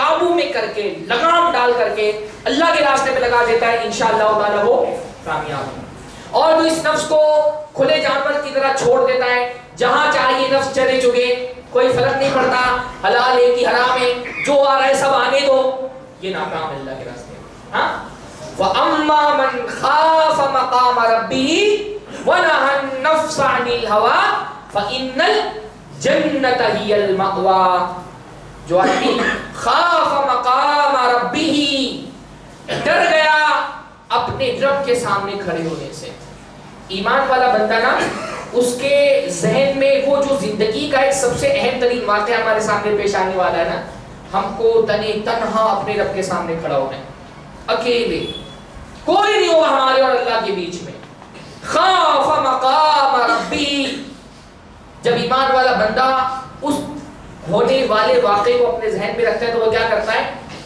قابو میں کر کے لگام ڈال کر کے اللہ کے راستے میں لگا دیتا ہے، انشاءاللہ تعالی وہ کامیاب ہے۔ اور جو اس نفس کو کھلے جانور کی طرح چھوڑ دیتا ہے، جہاں چاہیے نفس چلے چکے، کوئی فرق نہیں پڑتا حلال ہے کہ حرام ہے، جو آ رہا ہے سب آنے دو، یہ ناکام ہے اللہ کے راستے میں۔ ہاں وَأَمَّا مَنْ خَافَ مَقَامَ رَبِّهِ وَنَهَى النَّفْسَ عَنِ الْهَوَىٰ فَإِنَّ الْجَنَّةَ هِيَ الْمَأْوَىٰ۔ جو آدمی خاف مقام ربہ، ڈر گیا اپنے رب کے سامنے کھڑے ہونے سے۔ ایمان والا بندہ نا، اس کے ذہن میں وہ جو زندگی کا ایک سب سے اہم ترین واقعہ ہمارے سامنے پیش آنے والا ہے نا، ہم کو تنہا اپنے رب کے سامنے کھڑا ہونا ہے، اکیلے، کوئی نہیں ہوگا ہمارے اور اللہ کے بیچ میں۔ خاف مقام ربی، جب ایمان والا بندہ اس ہونے والے واقعے کو اپنے ذہن میں رکھتا ہے تو وہ کیا کرتا ہے؟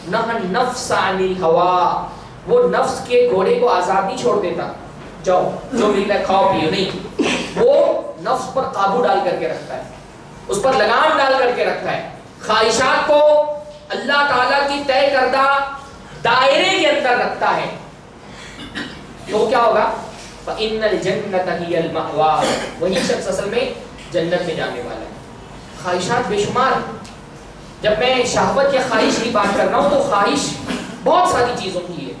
نہى النفس عن الهوى، وہ نفس کے گھوڑے کو آزاد نہیں چھوڑ دیتا، جاؤ جو ملا کھاؤ پیو، نہیں، وہ نفس پر قابو ڈال کر کے رکھتا ہے، اس پر لگام ڈال کر کے رکھتا ہے، خواہشات کو اللہ تعالیٰ کی طے کردہ دائرے کے اندر رکھتا ہے، تو کیا ہوگا؟ فَإِنَّ الْجَنَّةَ هِيَ الْمَأْوَىٰ، وہی شخص اصل میں جنت میں جانے والا ہے۔ خواہشات بے شمار، جب میں شہوت یا خواہش کی بات کر رہا ہوں تو خواہش بہت ساری چیزوں کی ہے۔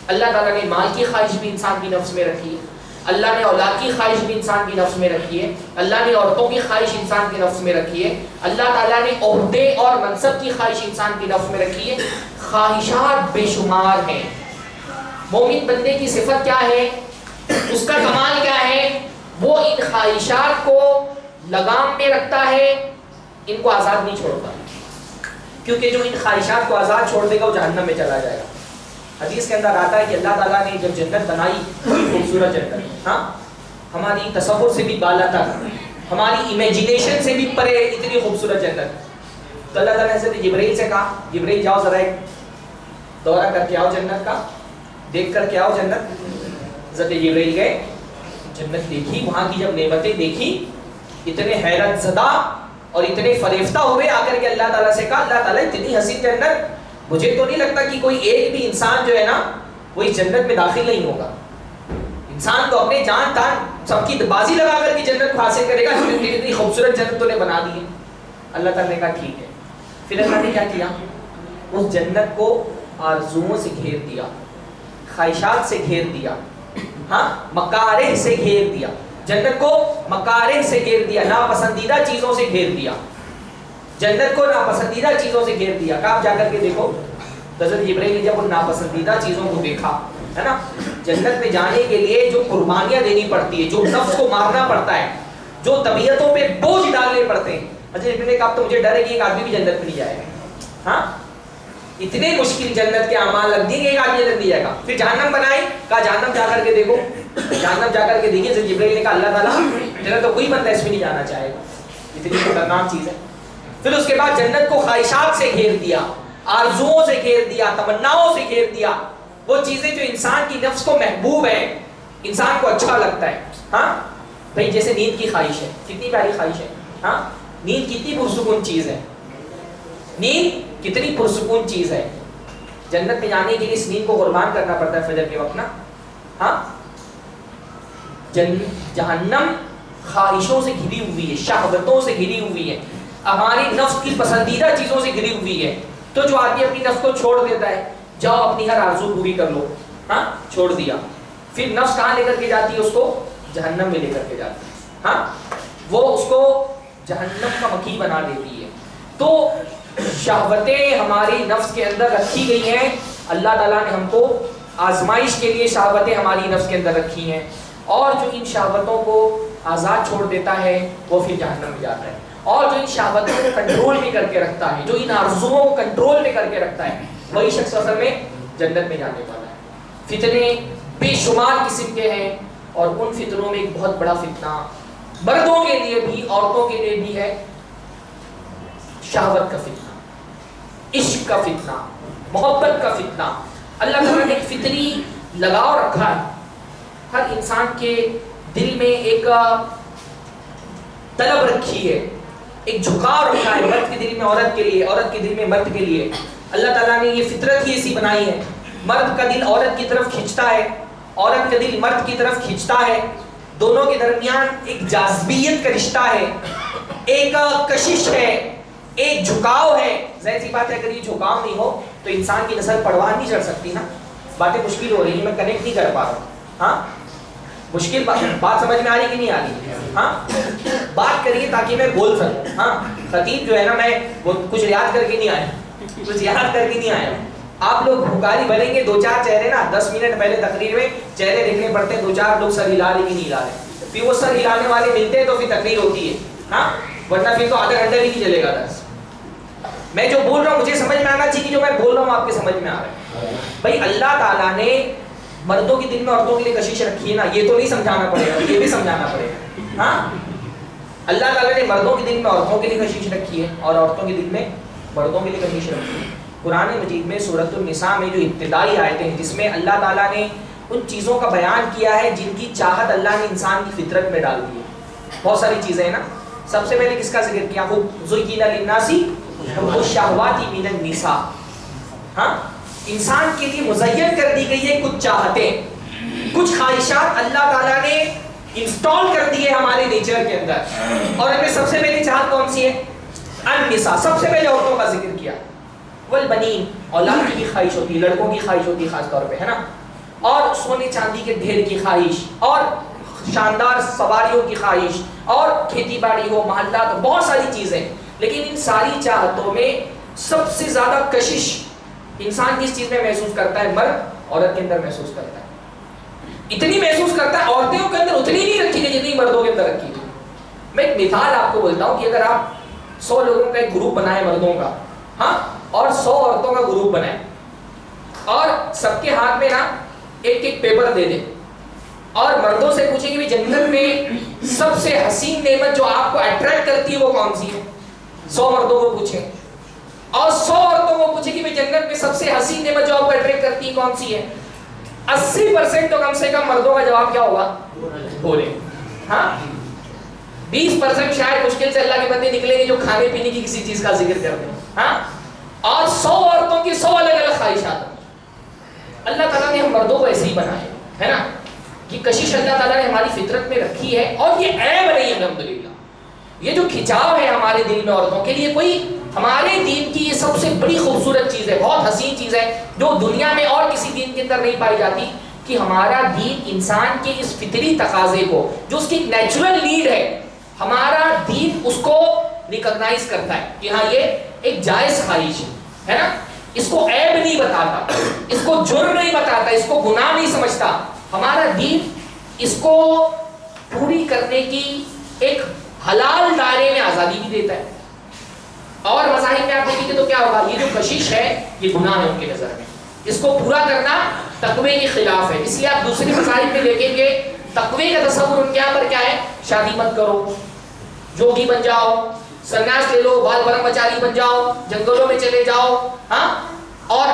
اللہ تعالیٰ نے مال کی خواہش بھی انسان کی نفس میں رکھی ہے، اللہ نے اولاد کی خواہش بھی انسان کی نفس میں رکھی ہے، اللہ نے عورتوں کی خواہش انسان کی نفس میں رکھی ہے، اللہ تعالیٰ نے عہدے اور منصب کی خواہش انسان کی نفس میں رکھی ہے۔ خواہشات بے شمار ہیں۔ مومن بندے کی صفت کیا ہے، اس کا کمال کیا ہے؟ وہ ان خواہشات کو لگام میں رکھتا ہے، ان کو آزاد نہیں چھوڑتا، کیونکہ جو ان خواہشات کو آزاد چھوڑ دے گا وہ جہنم میں چلا جائے گا۔ حدیث کے اندر آتا ہے کہ اللہ تعالیٰ نے جب جنت بنائی، خوبصورت جنت، ہاں ہماری تصور سے بھی بالا تک، ہماری امیجینیشن سے بھی پرے اتنی خوبصورت جنت، تو اللہ تعالیٰ نے حضرت جبرائیل سے کہا، جبرائیل جاؤ ذرا ایک دورہ کر کے آؤ جنت کا، دیکھ کر کے آؤ جنت۔ حضرت جبرائیل گئے، جنت دیکھی، وہاں کی جب نعمتیں دیکھی، اتنے حیرت زدہ اور اتنے فریفتہ ہوئے، آ کر کے اللہ تعالیٰ سے کہا، اللہ تعالیٰ اتنی حسین جنت، مجھے تو نہیں لگتا کہ کوئی ایک بھی انسان جو ہے نا وہ اس جنت میں داخل نہیں ہوگا۔ انسان تو اپنے جان تان سب کی بازی لگا کر کے جنت کو حاصل کرے گا، اتنی خوبصورت جنت تو نے بنا دی ہے۔ اللہ تعالیٰ نے کہا ٹھیک ہے۔ پھر اللہ نے کیا کیا؟ اس جنت کو آرزوؤں سے گھیر دیا، خواہشات سے گھیر دیا، ہاں مکارہ سے گھیر دیا، جنت کو مکارہ سے گھیر دیا، ناپسندیدہ چیزوں سے گھیر دیا، جنت کو ناپسندیدہ چیزوں سے گھیر دیا۔ کہا آپ جا کر کے دیکھو، حضرت جبرائیل نے جب ان ناپسندیدہ چیزوں کو دیکھا ہے نا، جنت میں جانے کے لیے جو قربانیاں دینی پڑتی ہے، جو نفس کو مارنا پڑتا ہے، جو طبیعتوں پہ بوجھ ڈالنے پڑتے ہیں، حضرت جبرائیل نے کہا تو مجھے ڈر ہے کہ ایک آدمی بھی جنت میں نہیں جائے گا۔ ہاں اتنے مشکل جنت کے اعمال لگ دیے کہ ایک آدمی جنت نہیں جائے گا۔ پھر جہنم بنائی، کہا جہنم جا کر کے دیکھو، جہنم جا کر کے دیکھیے۔ جبرائیل نے کہا اللہ تعالیٰ جنت تو کوئی بندہ اس میں نہیں جانا چاہے گا، اتنی خطرناک چیز ہے۔ پھر اس کے بعد جنت کو خواہشات سے گھیر دیا، آرزوؤں سے گھیر دیا، تمناؤں سے گھیر دیا، وہ چیزیں جو انسان کی نفس کو محبوب ہیں، انسان کو اچھا لگتا ہے۔ ہاں بھائی جیسے نیند کی خواہش ہے، کتنی پیاری خواہش ہے، ہاں نیند کتنی پرسکون چیز ہے، نیند کتنی پرسکون چیز ہے۔ جنت میں جانے کے لیے اس نیند کو قربان کرنا پڑتا ہے فجر کے وقت نا۔ ہاں جہنم خواہشوں سے گھری ہوئی ہے، شہوتوں سے گھری ہوئی ہے، ہماری نفس کی پسندیدہ چیزوں سے گھری ہوئی ہے۔ تو جو آدمی اپنی نفس کو چھوڑ دیتا ہے، جاؤ اپنی ہر آرزو پوری کر لو، ہاں چھوڑ دیا، پھر نفس کہاں لے کر کے جاتی ہے؟ اس کو جہنم میں لے کر کے جاتی ہے، ہاں وہ اس کو جہنم کا مکھی بنا دیتی ہے۔ تو شہوتیں ہماری نفس کے اندر رکھی گئی ہیں، اللہ تعالیٰ نے ہم کو آزمائش کے لیے شہوتیں ہماری نفس کے اندر رکھی ہیں، اور جو ان شہوتوں کو آزاد چھوڑ دیتا ہے وہ پھر جہنم میں جاتا ہے، اور جو ان شہوتوں کو کنٹرول بھی کر کے رکھتا ہے، جو ان آرزوؤں کو کنٹرول بھی کر کے رکھتا ہے، وہی شخص اصل میں جنت میں جانے والا ہے۔ فتنے بے شمار قسم کے ہیں، اور ان فتنوں میں ایک بہت بڑا فتنہ مردوں کے لیے بھی عورتوں کے لیے بھی ہے، شہوت کا فتنہ، عشق کا فتنہ، محبت کا فتنہ۔ اللہ تعالیٰ نے ایک فطری لگاؤ رکھا ہے، ہر انسان کے دل میں ایک طلب رکھی ہے، ایک جھکاؤ رکھا ہے، مرد کے دل میں عورت کے لیے، عورت کے دل میں مرد کے لیے، اللہ تعالیٰ نے یہ فطرت ہی ایسی بنائی ہے. مرد کا دل عورت کی طرف کھنچتا ہے, عورت کا دل مرد کی طرف کھنچتا ہے, دونوں کے درمیان ایک جاذبیت کا رشتہ ہے, ایک کشش ہے, ایک جھکاؤ ہے. ظاہر سی بات ہے اگر یہ جھکاؤ نہیں ہو تو انسان کی نسل پروان نہیں چڑھ سکتی نا. باتیں مشکل ہو رہی ہیں, میں کنیکٹ نہیں کر پا رہا ہوں. ہاں مشکل بات سمجھ میں آ رہی کہ نہیں آ رہی؟ ہاں بات کریے تاکہ میں بول سکوں. ہاں خطیب جو ہے نا, میں وہ کچھ یاد کر کے نہیں آیا, کچھ یاد کر کے نہیں آیا. آپ لوگ بھکاری بنیں گے, 2-4 چہرے نا 10 منٹ پہلے تقریر میں چہرے دیکھنے پڑتے ہیں, 2-4 لوگ سر ہلا رہے کہ نہیں ہلا رہے, پھر وہ سر ہلانے والے ملتے ہیں تو پھر تقریر ہوتی ہے. ہاں ورنہ پھر تو آدھا گھنٹہ بھی نہیں چلے گا درس. میں جو بول رہا ہوں مجھے سمجھ میں آنا چاہیے, جو میں بول رہا ہوں آپ کے سمجھ میں آ رہا ہے. بھائی اللہ تعالیٰ نے مردوں کے دل میں عورتوں کے لیے کشش رکھی ہے نا, یہ تو نہیں سمجھانا پڑے گا, یہ بھی سمجھانا پڑے گا. ہاں اللہ تعالیٰ نے مردوں کے دل میں عورتوں کے لیے کشش رکھی ہے اور عورتوں کے دل میں مردوں کے لیے کشش رکھی ہے. قرآن مجید میں سورۃ النساء میں جو ابتدائی آیتیں ہیں جس میں اللہ تعالیٰ نے ان چیزوں کا بیان کیا ہے جن کی چاہت اللہ نے انسان کی فطرت میں ڈال دی ہے. بہت ساری چیزیں ہیں نا. سب سے پہلے کس کا ذکر کیا؟ زُيِّنَ لِلنَّاسِ حُبُّ الشَّهَوَاتِ مِنَ النِّسَاءِ. ہاں انسان کے لیے مزین کر دی گئی ہے کچھ چاہتیں, کچھ خواہشات اللہ تعالیٰ نے انسٹال کر دی ہے ہمارے نیچر کے اندر. اور ہمیں سب سے پہلی چاہت کون سی ہے؟ النساء. سب سے پہلے عورتوں کا ذکر کیا. والبنین, اولاد کی بھی خواہش ہوتی ہے, لڑکوں کی خواہش ہوتی ہے خاص طور پہ, ہے نا. اور سونے چاندی کے ڈھیر کی خواہش, اور شاندار سواریوں کی خواہش, اور کھیتی باڑی ہو, محلات, بہت ساری چیزیں. لیکن ان ساری چاہتوں میں سب سے زیادہ کشش انسان کس چیز میں محسوس کرتا ہے؟ مرد عورت کے اندر محسوس کرتا ہے. اتنی محسوس کرتا ہے, عورتوں کے اندر اتنی نہیں رکھی گئی جتنی مردوں کے اندر رکھی گئی. میں ایک مثال آپ کو بولتا ہوں کہ اگر آپ 100 لوگوں کا ایک گروپ بنائے مردوں کا, ہاں, اور 100 عورتوں کا گروپ بنائے, اور سب کے ہاتھ میں نا ایک ایک پیپر دے دیں, اور مردوں سے پوچھیں کہ جنت میں سب سے حسین نعمت جو آپ کو اٹریکٹ کرتی ہے وہ کون سی ہے. 100 مردوں کو پوچھیں, اور 100 عورتوں کو پوچھیں کہ جنت میں سب سے حسین نعمت جو آپ کو اٹریکٹ کرتی ہے کون سی ہے. 80% تو کم سے کم مردوں کا جواب کیا ہوگا؟ بولے. ہاں 20% شاید مشکل سے اللہ کے بندے نکلیں گے جو کھانے پینے کی کسی چیز کا ذکر کرتے ہیں. ہاں اور 100 عورتوں کی 100 الگ الگ خواہشات. اللہ تعالیٰ نے ہم مردوں کو ایسے ہی بنائے, ہے نا. یہ کشش اللہ تعالیٰ نے ہماری فطرت میں رکھی ہے, اور یہ عیب نہیں ہے الحمدللہ. یہ جو کھچاؤ ہے ہمارے دل میں عورتوں کے لیے, کوئی ہمارے دین کی یہ سب سے بڑی خوبصورت چیز ہے, بہت حسین چیز ہے جو دنیا میں اور کسی دین کے اندر نہیں پائی جاتی, کہ ہمارا دین انسان کے اس فطری تقاضے کو, جو اس کی ایک نیچرل نیڈ ہے, ہمارا دین اس کو ریکگنائز کرتا ہے کہ ہاں یہ ایک جائز خواہش ہے نا. اس کو عیب نہیں بتاتا, اس کو جرم نہیں بتاتا, اس کو گناہ نہیں سمجھتا. ہمارا دین اس کو پوری کرنے کی ایک حلال دائرے میں آزادی بھی دیتا ہے. اور مذاہب میں آپ دیکھیں گے تو کیا ہوگا, یہ جو کشش ہے یہ گناہ ہے ان کی نظر میں, اس کو پورا کرنا تقوی کے خلاف ہے. اس لیے آپ دوسرے مذاہب میں دیکھیں گے تقوی کا تصور ان کے یہاں پر کیا ہے؟ شادی مت کرو, جوگی بن جاؤ, سنیاس لے لو, بال برہمچاری بن جاؤ, جنگلوں میں چلے جاؤ, ہاں, اور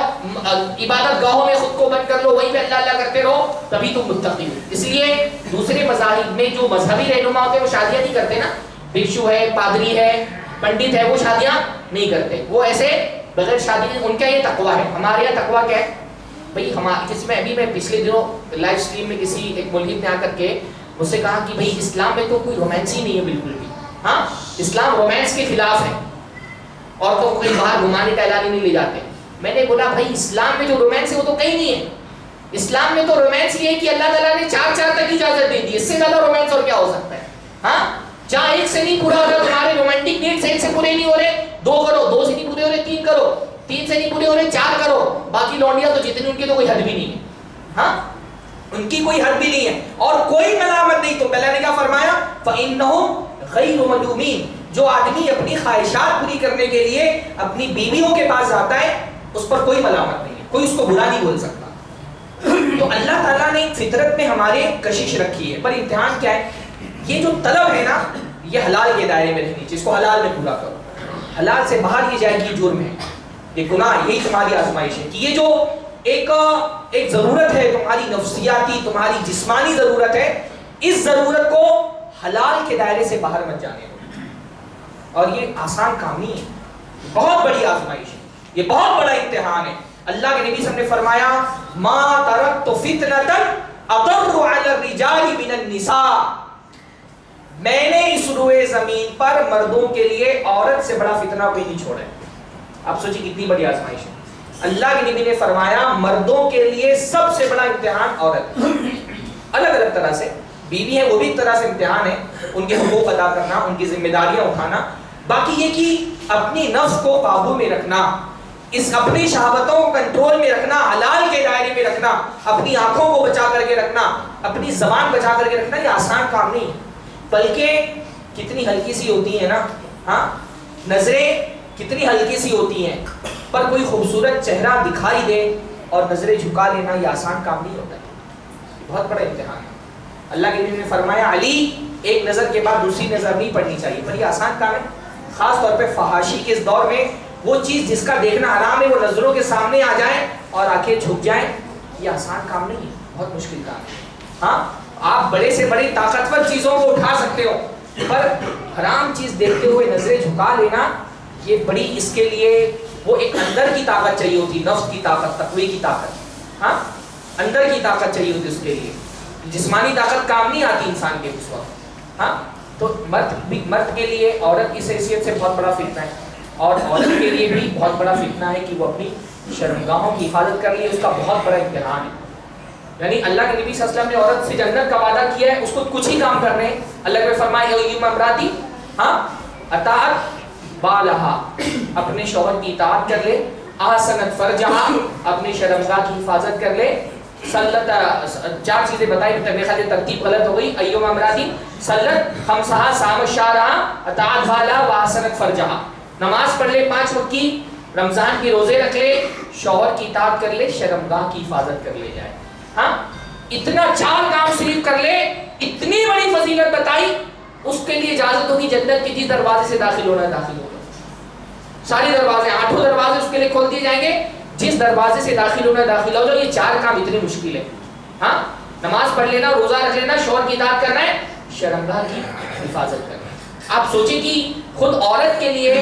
عبادت گاہوں میں خود کو بند کر لو, وہیں پہ اللہ اللہ کرتے رہو, تبھی تم متقی ہو. اس لیے دوسرے مذاہب میں جو مذہبی رہنما ہوتے ہیں وہ شادیاں نہیں کرتے نا. بھکشو ہے, پادری ہے, پنڈت ہے, وہ شادیاں نہیں کرتے, وہ ایسے بغیر شادی. ان کا یہ تقویٰ ہے. ہمارے یہاں تقویٰ کیا ہے بھائی؟ جس میں ابھی میں پچھلے دنوں لائیو سٹریم میں کسی ایک ملحد نے آ کر کے مجھ سے کہا کہ بھائی اسلام میں تو کوئی رومانس ہی نہیں ہے بالکل بھی. ہاں اسلام رومانس کے خلاف ہے, عورتوں کو کہیں باہر گھمانے ٹہلانے نہیں لے جاتے. میں نے بولا بھائی اسلام میں جو رومانس ہے وہ تو کہیں نہیں ہے. اسلام میں تو رومانس یہ ہے کہ اللہ تعالیٰ نے 4 تک اجازت دے دی, اس سے زیادہ رومانس اور کیا ہو سکتا ہے. ہاں جہاں ایک سے نہیں پورا ہو رہا, تمہارے رومانٹک نیڈس ایک سے پورے نہیں ہو رہے, 2 کرو, 2 سے نہیں پورے ہو رہے 3 کرو, 3 سے نہیں پورے ہو رہے 4 کرو. باقی لونڈیاں تو جتنی ان کی تو کوئی حد بھی نہیں ہے. ہاں ان کی کوئی حد بھی نہیں ہے اور کوئی ملامت نہیں. تو پہلے نے کیا فرمایا؟ فَإِنَّهُمْ غَيْرُ مَلُومِينَ. جو آدمی اپنی خواہشات پوری کرنے کے لیے اپنی بیویوں کے پاس جاتا ہے اس پر کوئی ملامت نہیں ہے, کوئی اس کو برا نہیں بول سکتا. تو اللہ تعالیٰ نے فطرت میں ہمارے کشش رکھی ہے, پر امتحان کیا ہے؟ یہ جو طلب ہے نا یہ حلال کے دائرے میں رہنی چاہیے, اس کو حلال میں پورا کرو. حلال سے باہر یہ جائے گی جرم ہے, یہ گناہ, یہی تمہاری آزمائش ہے. کہ یہ جو ایک ضرورت ہے تمہاری نفسیاتی, تمہاری جسمانی ضرورت ہے, اس ضرورت کو حلال کے دائرے سے باہر مت جانے دو. اور یہ آسان کام نہیں ہے, بہت بڑی آزمائش ہے. یہ بہت بڑا امتحان ہے. اللہ کے نبی صلی اللہ علیہ وسلم نے فرمایا ما ترکت فتنة اضر علی الرجال من النساء، میں نے اس روئے زمین پر مردوں کے لیے عورت سے بڑا فتنہ کوئی نہیں چھوڑا ہے. آپ سوچیں کتنی بڑی آزمائش ہے. اللہ کے نبی نے فرمایا مردوں کے لیے سب سے بڑا امتحان عورت. الگ الگ طرح سے بیوی ہے وہ بھی ایک طرح سے امتحان ہے، ان کے حقوق ادا کرنا، ان کی ذمہ داریاں اٹھانا. باقی یہ کہ اپنی نفس کو قابو میں رکھنا، اس اپنی شہوتوں کو کنٹرول میں رکھنا، حلال کے دائرے میں رکھنا، اپنی آنکھوں کو بچا کر کے رکھنا، اپنی زبان بچا کر کے رکھنا، یہ آسان کام نہیں، بلکہ کتنی ہلکی سی ہوتی ہیں نا. ہاں نظریں کتنی ہلکی سی ہوتی ہیں، پر کوئی خوبصورت چہرہ دکھائی دے اور نظریں جھکا لینا یہ آسان کام نہیں ہوتا ہے، بہت بڑا امتحان ہے. اللہ کے نبی نے فرمایا علی ایک نظر کے بعد دوسری نظر نہیں پڑنی چاہیے، پر یہ آسان کام ہے. خاص طور پہ فحاشی کے اس دور میں وہ چیز جس کا دیکھنا حرام ہے وہ نظروں کے سامنے آ جائے اور آنکھیں جھک جائیں، یہ آسان کام نہیں ہے، بہت مشکل کام ہے. ہاں آپ بڑے سے بڑی طاقتور چیزوں کو اٹھا سکتے ہو، پر حرام چیز دیکھتے ہوئے نظریں جھکا لینا یہ بڑی، اس کے لیے وہ ایک اندر کی طاقت چاہیے ہوتی، نفس کی طاقت، تقوی کی طاقت. ہاں اندر کی طاقت چاہیے ہوتی اس کے لیے، جسمانی طاقت کام نہیں آتی انسان کے اس وقت. ہاں تو مرد کے لیے عورت کی حیثیت سے بہت بڑا فتنہ ہے، اور عورت کے لیے بھی بہت بڑا فتنہ ہے کہ وہ اپنی شرمگاہوں کی حفاظت کر لیے، اس کا بہت بڑا امتحان ہے. یعنی اللہ کے نبی صلی اللہ علیہ وسلم نے عورت سے جنت کا وعدہ کیا ہے، اس کو کچھ ہی کام کرنے ہیں. اللہ نے فرمایا ایما امراتی ہاں اطاعت بالہا، اپنے شوہر کی اطاعت کر لے، احسنت فرجہا، اپنی شرمگاہ کی حفاظت کر لے. سلت چار چیزیں بتائی، میرے ترتیب غلط ہو گئی. ایما امراتی سلت خمسہا صام الشہرہا اطاعت بالہا واحسنت فرجہا، نماز پڑھ لے 5 وقت کی، رمضان کی روزے رکھ لے، شوہر کی اطاعت کر لے، شرمگاہ کی حفاظت کر لے جائے. ہاں اتنا 4 کام صرف کر لے، اتنی بڑی فضیلت بتائی، اس کے لیے اجازت ہوگی جنت کے جس دروازے سے داخل ہونا داخل ہوگا. سارے دروازے 8 دروازے اس کے لیے کھول دیے جائیں گے، جس دروازے سے داخل ہونا داخل ہو جاؤ. یہ 4 کام اتنے مشکل ہے. ہاں نماز پڑھ لینا، روزہ رکھ لینا، شوہر کی اطاعت کرنا ہے، شرمگاہ کی حفاظت کرنا ہے. آپ سوچیں کہ خود عورت کے لیے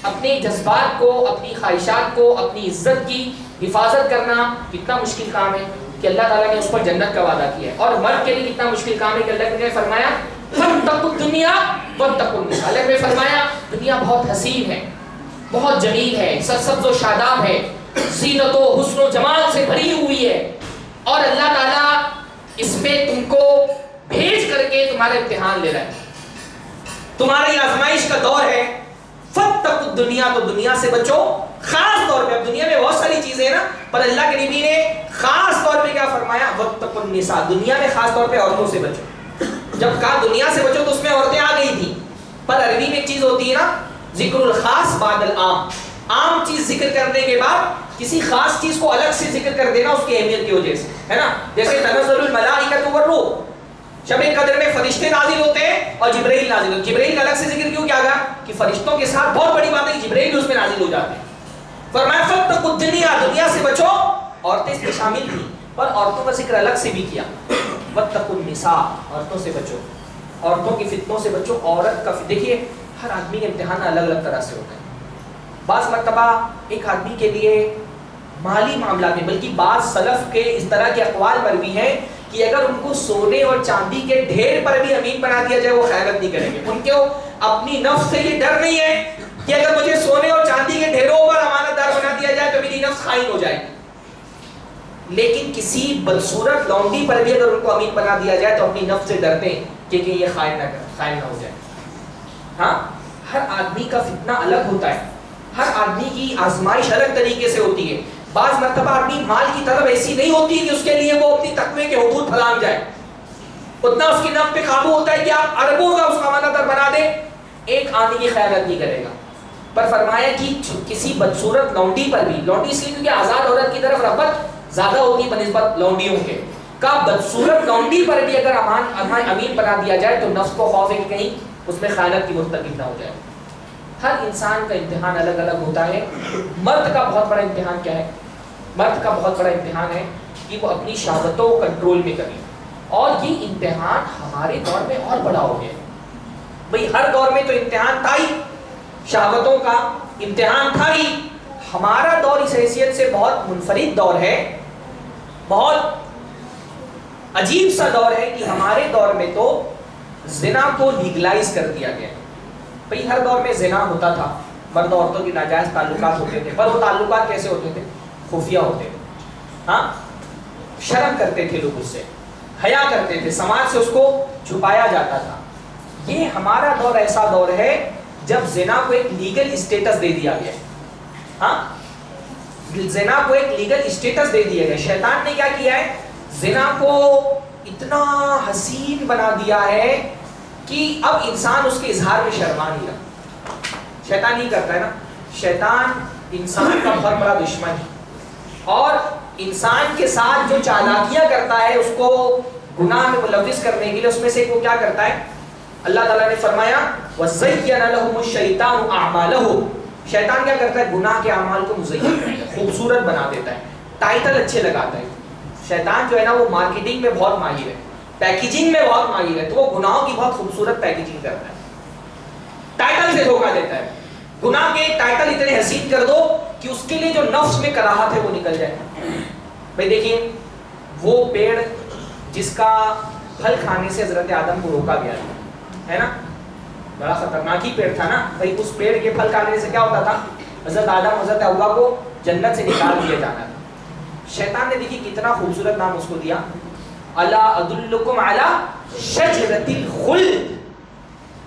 اپنے جذبات کو، اپنی خواہشات کو، اپنی عزت کی حفاظت کرنا کتنا مشکل کام ہے کہ اللہ تعالیٰ نے اس پر جنت کا وعدہ کیا ہے. اور مرد کے لیے کتنا مشکل کام ہے کہ اللہ نے فرمایا فاتقوا الدنیا واتقوا النساء. اللہ نے فرمایا دنیا بہت حسین ہے، بہت جمیل ہے، سرسبز و شاداب ہے، زینت و حسن و جمال سے بھری ہوئی ہے، اور اللہ تعالیٰ اس میں تم کو بھیج کر کے تمہارا امتحان لے رہا ہے، تمہاری آزمائش کا دور ہے. فاتقوا الدنیا، تو دنیا سے بچو. خاص طور پہ اب دنیا میں بہت ساری چیزیں ہیں نا، پر اللہ کے نبی نے خاص طور پہ کیا فرمایا؟ واتقوا النساء، دنیا میں خاص طور پہ عورتوں سے بچو. جب کہا دنیا سے بچو تو اس میں عورتیں آ گئی تھی، پر عربی میں ایک چیز ہوتی ہے نا، ذکر الخاص بعد العام. عام چیز ذکر کرنے کے بعد کسی خاص چیز کو الگ سے ذکر کر دینا اس کی اہمیت کی وجہ سے، ہے نا. جیسے تنزل الملائکۃ والروح، شب قدر میں فرشتے نازل ہوتے ہیں اور جبرائیل نازل ہوتے ہیں. جبرائیل کا الگ سے ذکر کیوں کیا گیا؟ کہ فرشتوں کے ساتھ بہت بڑی بات ہے کہ جبرائیل بھی اس میں نازل ہو جاتے ہیں. فرمایا فاتقوا الدنیا، دنیا سے بچو. عورتیں اس میں شامل تھیں، پر عورتوں کا ذکر الگ سے بھی کیا. واتقوا النساء، عورتوں سے بچو، عورتوں کی فتنوں سے بچو. عورت کا دیکھیے ہر آدمی کا امتحان الگ الگ طرح سے ہوتا ہے. بعض مرتبہ ایک آدمی کے لیے مالی معاملات میں، بلکہ بعض سلف کے اس طرح کے اقوال پر بھی ہیں کہ اگر ان کو سونے اور چاندی کے ڈھیر پر بھی امین بنا دیا جائے وہ خیانت نہیں کریں گے. ان کو اپنی نفس سے یہ ڈر نہیں ہے کہ اگر مجھے سونے اور چاندی کے ڈھیروں پر امانت دار بنا دیا جائے تو میری نفس خائن ہو جائے. لیکن کسی بدصورت لونڈی پر بھی اگر ان کو امین بنا دیا جائے تو اپنی نفس سے ڈرتے ہیں کہ یہ خائن نہ ہو جائے. ہاں ہر آدمی کا فتنہ الگ ہوتا ہے، ہر آدمی کی آزمائش الگ طریقے سے ہوتی ہے. بعض مرتبہ آدمی مال کی طرف ایسی نہیں ہوتی کہ اس کے لیے وہ اپنی تقوی کے حدود پھلانگ جائے، اتنا اس کی نفس پہ قابو ہوتا ہے کہ آپ اربوں کا اس کا امانت دار بنا دیں، ایک آدمی کی خیانت نہیں کرے گا. پر فرمایا کہ کسی بدصورت لونڈی پر بھی، لونڈی اس لیے کیونکہ آزاد عورت کی طرف رغبت زیادہ ہوتی ہے بنسبت لونڈیوں کے، کا بدصورت لونڈی پر بھی اگر امین بنا دیا جائے تو نفس کو خوف ہے کہ کہیں اس میں خیانت کی مرتکب نہ ہو جائے. ہر انسان کا امتحان الگ الگ ہوتا ہے. مرد کا بہت بڑا امتحان کیا ہے؟ مرد کا بہت بڑا امتحان ہے کہ وہ اپنی شہوتوں کو کنٹرول میں کرے. اور یہ امتحان ہمارے دور میں اور بڑا ہو گیا. بھئی ہر دور میں تو امتحان تھا ہی، شہوتوں کا امتحان تھا ہی، ہمارا دور اس حیثیت سے بہت منفرد دور ہے، بہت عجیب سا دور ہے کہ ہمارے دور میں تو زنا کو لیگلائز کر دیا گیا. بھئی ہر دور میں زنا ہوتا تھا، مرد عورتوں کی ناجائز تعلقات ہوتے تھے، پر وہ تعلقات کیسے ہوتے تھے؟ خفیہ ہوتے تھے. ہاں، شرم کرتے تھے لوگ، اس سے حیا کرتے تھے، سماج سے اس کو چھپایا جاتا تھا. یہ ہمارا دور ایسا دور ہے جب زنا کو ایک لیگل اسٹیٹس دے دیا گیا. ہاں، زنا کو ایک لیگل اسٹیٹس دے دیا گیا. شیطان نے کیا کیا ہے؟ زنا کو اتنا حسین بنا دیا ہے کہ اب انسان اس کے اظہار میں شرما نہیں رہا. شیطان نہیں کرتا ہے نا، شیطان انسان کا بہت بڑا دشمن ہے، اور انسان کے ساتھ جو چالاکیاں کرتا ہے اس کو گناہ میں ملوث کرنے کے لیے، اس میں سے وہ کیا کرتا ہے؟ اللہ تعالیٰ نے فرمایا وَزَيَّنَ لَهُمُ الشَّيْطَانُ أَعْمَالَهُمْ. شیطان کیا کرتا ہے؟ گناہ کے اعمال کو مزین کرتا ہے، خوبصورت بنا دیتا ہے، ٹائٹل اچھے لگاتا ہے. شیطان جو ہے نا وہ مارکیٹنگ میں بہت ماہر ہے، پیکیجنگ میں بہت ماہر ہے، تو وہ گناہوں کی بہت خوبصورت پیکیجنگ کرتا ہے، ٹائٹل سے دھوکہ دیتا ہے. گناہ کے ٹائٹل اتنے حسین کر دو کہ اس کے لیے جو نفس میں کراہت ہے وہ نکل جائے. بھائی دیکھیے، وہ پیڑ جس کا پھل کھانے سے حضرت آدم کو روکا گیا ہے نا، بڑا خطرناک ہی پیڑ تھا نا. بھائی اس پیڑ کے پھل کھانے سے کیا ہوتا تھا؟ حضرت آدم حضرت حوا کو جنت سے نکال دیا جانا تھا. شیطان نے دیکھیے کتنا خوبصورت نام اس کو دیا، الا ادلکم علی شجرۃ الخلد.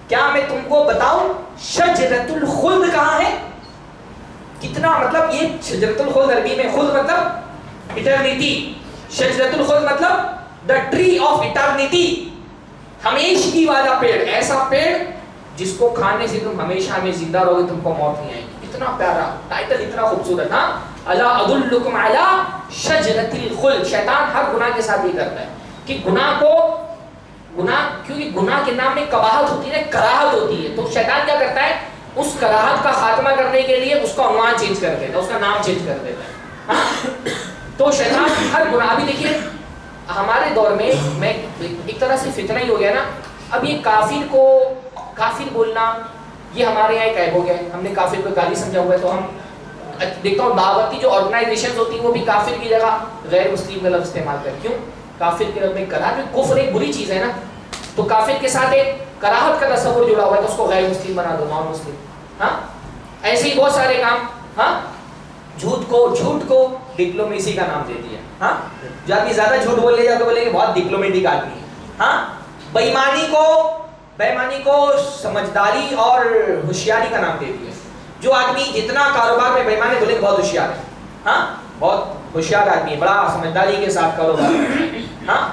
کیا میں تم کو بتاؤں شجرۃ الخلد کہاں ہے؟ کتنا مطلب، یہ شجرۃ الخلد عربی میں خلد مطلب اٹرنیٹی، شجرۃ الخلد مطلب دا ٹری آف اٹرنیٹی، ہمیشگی والا پیڑ، ایسا پیڑ جس کو کھانے سے تم ہمیشہ ہمیں زندہ رہو گے، تم کو موت نہیں آئے گی. اتنا پیارا ٹائٹل، اتنا خوبصورت. ہاں، الا ادلکم علی شجرۃ الخلد. شیطان ہر گناہ کے ساتھ یہ کرتا ہے کہ گناہ کو، گناہ کیونکہ گناہ کے نام میں قباحت ہوتی ہے، کراہت ہوتی ہے، تو شیطان کیا کرتا ہے؟ اس کراہت کا خاتمہ کرنے کے لیے اس کا عنوان چینج کر دیتا ہے، اس کا نام چینج کر دیتا ہے. تو شیطان ہر گناہ، ابھی دیکھیے ہمارے دور میں ایک طرح سے فتنہ ہی ہو گیا نا. اب یہ کافر کو کافر بولنا یہ ہمارے یہاں ایک عیب ہو گیا ہے. ہم نے کافر کو گالی سمجھا ہوا ہے، تو ہم دیکھتا ہوں دعوتی جو آرگنائزیشنز ہوتی ہیں وہ بھی کافر کی جگہ غیر مسلم کا لفظ استعمال کریں. کیوں؟ کافر کے لفظ میں کراہت، کفر ایک بری چیز ہے نا، تو کافر کے ساتھ ایک کراہت کا تصور جڑا ہوا ہے، تو اس کو غیر مسلم بنا دو، نان مسلم. ہاں، ایسے ہی بہت سارے کام. ہاں، جھوٹ کو ڈپلومیسی کا نام دے دیا. ہاں، جو آدمی زیادہ جھوٹ بول لے جا تو بولے کہ بہت ڈپلومیٹک آدمی ہے. ہاں، بےایمانی کو سمجھداری اور ہوشیاری کا نام دے دیا. جو آدمی جتنا کاروبار میں بےایمانی بولے کہ بہت ہوشیار ہے. ہاں، بہت ہوشیار آدمی ہے، بڑا سمجھداری کے ساتھ کاروبار. ہاں،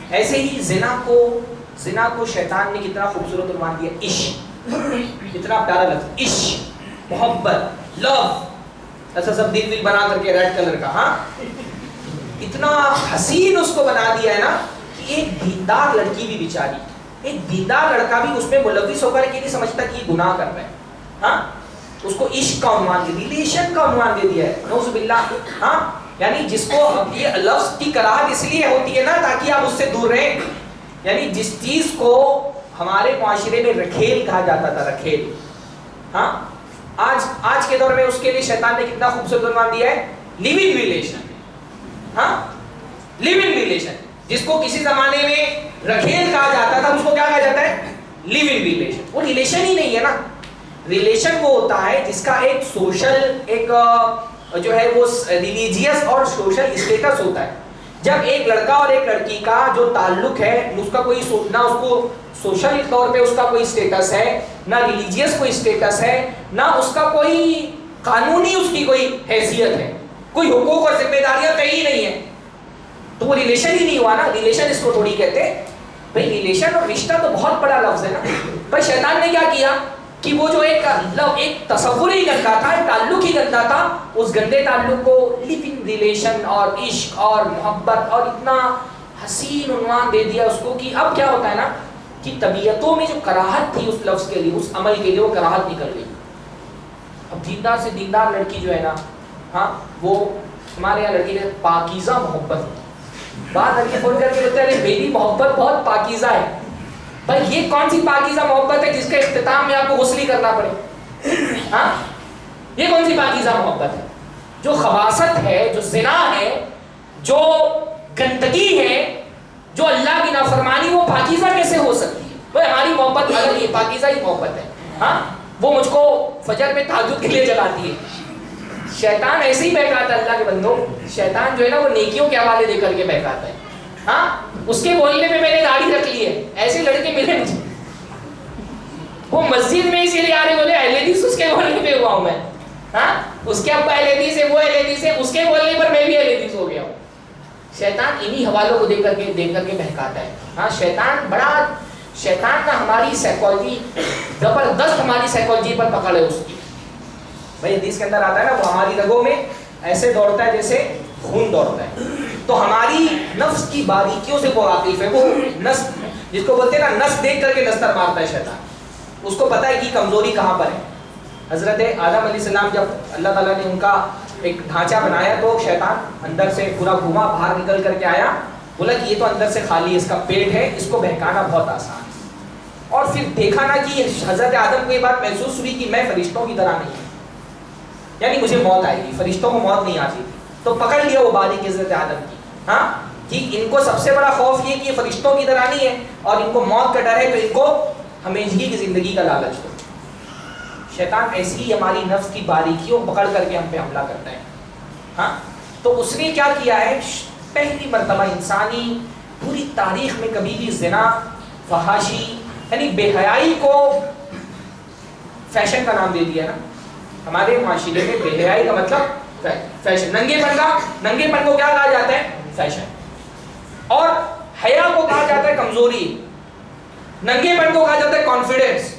ایسے ہی زنا کو شیطان نے کتنا خوبصورت عنوان دیا، عشق. کتنا پیارا لفظ، عشق، محبت، لو، ایسا سب دل بنا کر کے ریڈ کلر کا. ہاں، اتنا حسین اس کو بنا دیا ہے نا کہ ایک دیندار لڑکی بھی بیچاری، ایک دیندار لڑکا بھی اس میں ملوث ہو کر کے نہیں سمجھتا کہ یہ گناہ کر رہا ہے. ہاں، اس کو عشق کا عنوان دے دیا، ریلیشن کا عنوان دے دیا ہے، نعوذ باللہ. ہاں، یعنی جس کو یہ لفظ کی کراہت اس لیے ہوتی ہے نا تاکہ آپ اس سے دور رہیں. یعنی جس چیز کو ہمارے معاشرے میں رکھیل کہا جاتا تھا، رکھیل. ہاں، آج کے دور میں اس کے لیے شیطان نے کتنا خوبصورت عنوان دیا ہے، لیونگ ریلیشن. ہاں، لیونگ ریلیشن، جس کو کسی زمانے میں رکھیل کہا جاتا تھا، اس کو کیا کہا جاتا ہے؟ Living relation. وہ ریلیشن ہی نہیں ہے نا. ریلیشن وہ ہوتا ہے جس کا ایک سوشل، ایک جو ہے وہ ریلیجیس اور سوشل اسٹیٹس ہوتا ہے. جب ایک لڑکا اور ایک لڑکی کا جو تعلق ہے، اس کا کوئی نہ اس کو سوشل طور پہ اس کا کوئی اسٹیٹس ہے، نہ ریلیجیس کوئی اسٹیٹس ہے، نہ اس کا کوئی قانونی اس کی کوئی حیثیت ہے، کوئی حقوق اور ذمہ داریاں کہیں نہیں ہے، تو وہ ریلیشن ہی نہیں ہوا نا. ریلیشن اس کو تھوڑی کہتے ہیں. بھائی ریلیشن اور رشتہ تو بہت بڑا لفظ ہے نا. بھائی شیطان نے کیا کیا کہ وہ جو ایک تصور ہی گندا تھا، ایک تعلق ہی گندا تھا، اس گندے تعلق کو لیونگ ریلیشن اور عشق اور محبت اور اتنا حسین عنوان دے دیا اس کو کہ اب کیا ہوتا ہے نا کہ طبیعتوں میں جو کراہت تھی اس لفظ کے لیے، اس عمل کے لیے، وہ کراہت نکل گئی. اب دیندار سے دیندار لڑکی جو ہے نا، ہاں، وہ ہمارے یہاں لڑکی نے پاکیزہ محبت. بعض لڑکے فون کر کے بولتے ہیں میری محبت بہت پاکیزہ ہے. بھائی یہ کون سی پاکیزہ محبت ہے جس کے اختتام میں آپ کو غسل کرنا پڑے؟ ہاں، یہ کون سی پاکیزہ محبت ہے؟ جو خباثت ہے، جو زنا ہے، جو گندگی ہے، جو اللہ کی نافرمانی، وہ پاکیزہ کیسے ہو سکتی ہے؟ وہ ہماری محبت الگ ہی پاکیزہ ہی محبت ہے. ہاں وہ مجھ کو فجر میں تہجد کے لیے جگاتی ہے. شیطان ایسے ہی بہکاتا ہے اللہ کے بندوں. شیطان جو ہے نا وہ نیکیوں کے حوالے دے کر کے بہکاتا ہے. ہاں اس کے بولنے پہ میں نے داڑھی رکھ لی ہے. ایسے لڑکے ملے مجھے، وہ مسجد میں اسی لیے آ رہے، بولے اہل حدیث اس کے بولنے پہ ہوا ہوں میں. ہاں اس کے ابا اہل حدیث ہے، وہ اہل حدیث ہے، اس کے بولنے پر میں بھی اہل حدیث ہو گیا ہوں. شیطان انہی حوالوں کو دے کر کے بہکاتا ہے. ہاں شیطان کا ہماری سائیکالوجی زبردست، ہماری سائیکالوجی پر پکڑ ہے اس کی. بھائی حدیث کے اندر آتا ہے نا، وہ ہماری رگوں میں ایسے دوڑتا ہے جیسے خون دوڑتا ہے. تو ہماری نفس کی باریکیوں سے وہ واقف ہے. وہ نس جس کو بولتے ہیں نا، نس دیکھ کر کے نستر مارتا ہے شیطان. اس کو پتا ہے کہ کمزوری کہاں پر ہے. حضرت آدم علیہ السلام جب اللہ تعالیٰ نے ان کا ایک ڈھانچہ بنایا تو شیطان اندر سے پورا گھوما، باہر نکل کر کے آیا، بولا کہ یہ تو اندر سے خالی ہے، اس کا پیٹ ہے، اس کو بہکانا بہت آسان ہے. اور پھر دیکھا نا کہ حضرت آدم کو یہ بات محسوس ہوئی کہ میں فرشتوں کی طرح نہیں ہوں، یعنی مجھے موت آئے گی، فرشتوں کو موت نہیں آتی تھی. تو پکڑ لیا وہ باریک حضرت آدم کی. ہاں کہ ان کو سب سے بڑا خوف یہ کہ یہ فرشتوں کی طرح نہیں ہے اور ان کو موت کا ڈر ہے، تو ان کو ہمیشگی کی زندگی کا لالچ دو. شیطان ایسی ہی ہماری نفس کی باریکیوں پکڑ کر کے ہم پہ حملہ کرتا ہے. ہاں تو اس نے کیا کیا ہے، پہلی مرتبہ انسانی پوری تاریخ میں کبھی بھی زنا، فحاشی یعنی بے حیائی کو فیشن کا نام دے دیا نا. ہمارے معاشرے میں بے حیائی کا مطلب فیشن. ننگے پن کو کیا کہا جاتا ہے؟ فیشن. اور حیا کو کہا جاتا ہے کمزوری. ننگے پن کو کہا جاتا ہے کانفیڈنس.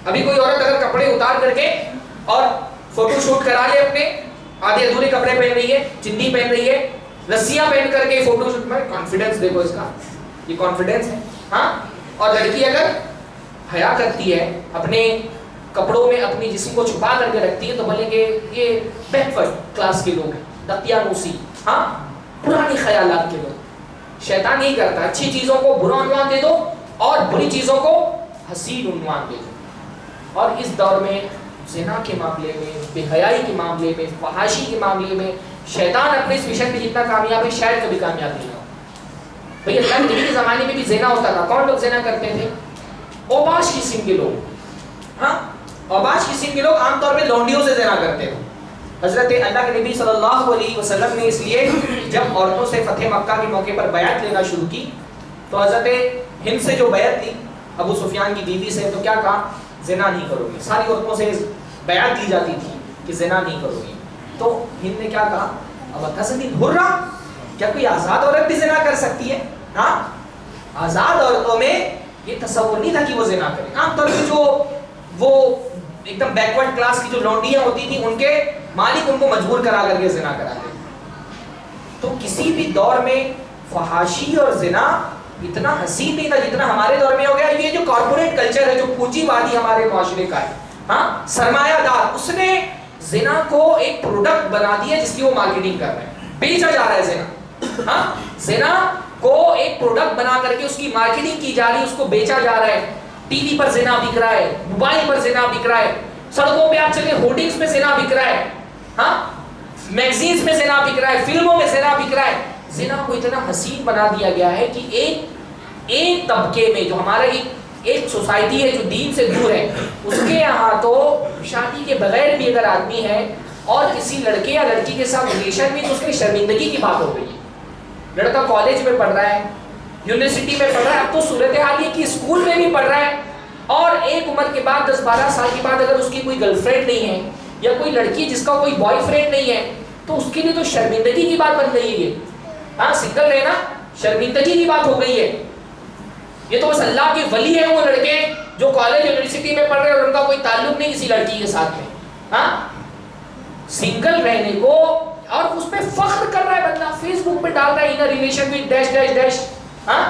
ابھی کوئی عورت اگر کپڑے اتار کر کے اور فوٹو شوٹ کرا لے، اپنے آدھے ادھورے کپڑے پہن رہی ہے، چندی پہن رہی ہے، رسیاں پہن کر کے فوٹو شوٹ میں، کانفیڈنس دیکھو اس کا، یہ کانفیڈنس ہے. ہاں اور لڑکی اگر حیا کرتی ہے، اپنے کپڑوں میں اپنی جسم کو چھپا کر کے رکھتی ہے، تو بولیں گے یہ بیک ورڈ کلاس کے لوگ ہیں، دقیانوسی، ہاں پرانی خیالات کے لوگ. شیطان یہی کرتا ہے، اچھی چیزوں کو برا عنوان دے دو اور بری چیزوں کو حسین عنوان دے دو. اور اس دور میں زنا کے معاملے میں، بے حیائی کے معاملے میں، فحاشی کے معاملے میں شیطان اپنے اس مشن میں جتنا کامیاب ہے، شاید کبھی کامیاب نہیں ہو. بھئی اللہ کے نبی کے زمانے میں بھی زنا ہوتا تھا. کون لوگ زنا کرتے تھے؟ اوباش قسم کے لوگ. ہاں اوباش قسم کے لوگ عام طور پہ لونڈیوں سے زنا کرتے تھے. حضرت اللہ کے نبی صلی اللہ علیہ وسلم نے اس لیے جب عورتوں سے فتح مکہ کے موقع پر بیعت لینا شروع کی، تو حضرت ہند سے جو بیعت لی ابو سفیان کی بیوی سے، تو کیا کہا؟ زنا نہیں کرو گی. ساری عورتوں سے بیعت لی جاتی تھی کہ زنا نہیں کرو گی. تو ہند نے کیا کہا؟ اب اتزنی حرہ، کیا کوئی آزاد عورت بھی زنا کر سکتی ہے؟ ہاں آزاد عورتوں میں یہ تصور نہیں تھا کہ وہ زنا کرے. عام طور پہ جو وہ ایک دم بیکورڈ کلاس کی جو لونڈیاں ہوتی تھیں، ان کے مالک ان کو مجبور کرا کر کے زنا کراتے. تو کسی بھی دور میں فحاشی اور زنا اتنا حسین نہیں تھا جتنا ہمارے دور میں ہو گیا. یہ جو کارپوریٹ کلچر ہے، جو پونجی وادی ہمارے معاشرے کا ہے، ہاں سرمایہ دار، اس نے زنا کو ایک پروڈکٹ بنا دیا جس کی وہ مارکیٹنگ کر رہے ہیں. بیچا جا رہا ہے زنا. ہاں زنا کو ایک پروڈکٹ بنا کر کے اس کی مارکیٹنگ کی جا رہی ہے، اس کو بیچا جا رہا ہے. ٹی وی پر زنا بک رہا ہے، موبائل پر زنا بک رہا ہے، سڑکوں پہ آپ چلے ہورڈنگز میں زنا بک رہا ہے، ہاں میگزینز میں زنا بک رہا ہے، فلموں میں زنا بک رہا ہے. زنا کو اتنا حسین بنا دیا گیا ہے کہ ایک طبقے میں، جو ہمارا ایک سوسائٹی ہے جو دین سے دور ہے، اس کے یہاں تو شادی کے بغیر بھی اگر آدمی ہے اور کسی لڑکے یا لڑکی کے ساتھ ریلیشن میں، تو اس کی شرمندگی کی بات ہو گئی ہے. لڑکا کالج میں پڑھ رہا ہے، یونیورسٹی میں پڑھ رہا ہے، اب تو صورتحال یہ کہ اسکول میں بھی پڑھ رہا ہے، اور ایک عمر کے بعد 10-12 سال کے بعد اگر اس کی کوئی گرل فرینڈ نہیں ہے یا کوئی لڑکی جس کا کوئی بوائے فرینڈ نہیں ہے، تو اس کے لیے تو شرمندگی کی بات بن گئی ہے. ہاں سنگل رہنا شرمندگی کی بات ہو گئی ہے. یہ تو بس اللہ کے ولی ہیں وہ لڑکے جو کالج یونیورسٹی میں پڑھ رہے ہیں اور ان کا کوئی تعلق نہیں کسی لڑکی کے ساتھ میں. ہاں سنگل رہنے کو اور اس پہ فخر کر رہا ہے بندہ، فیس بک پہ ڈال رہا ہے inner relation with dash dash dash. ہاں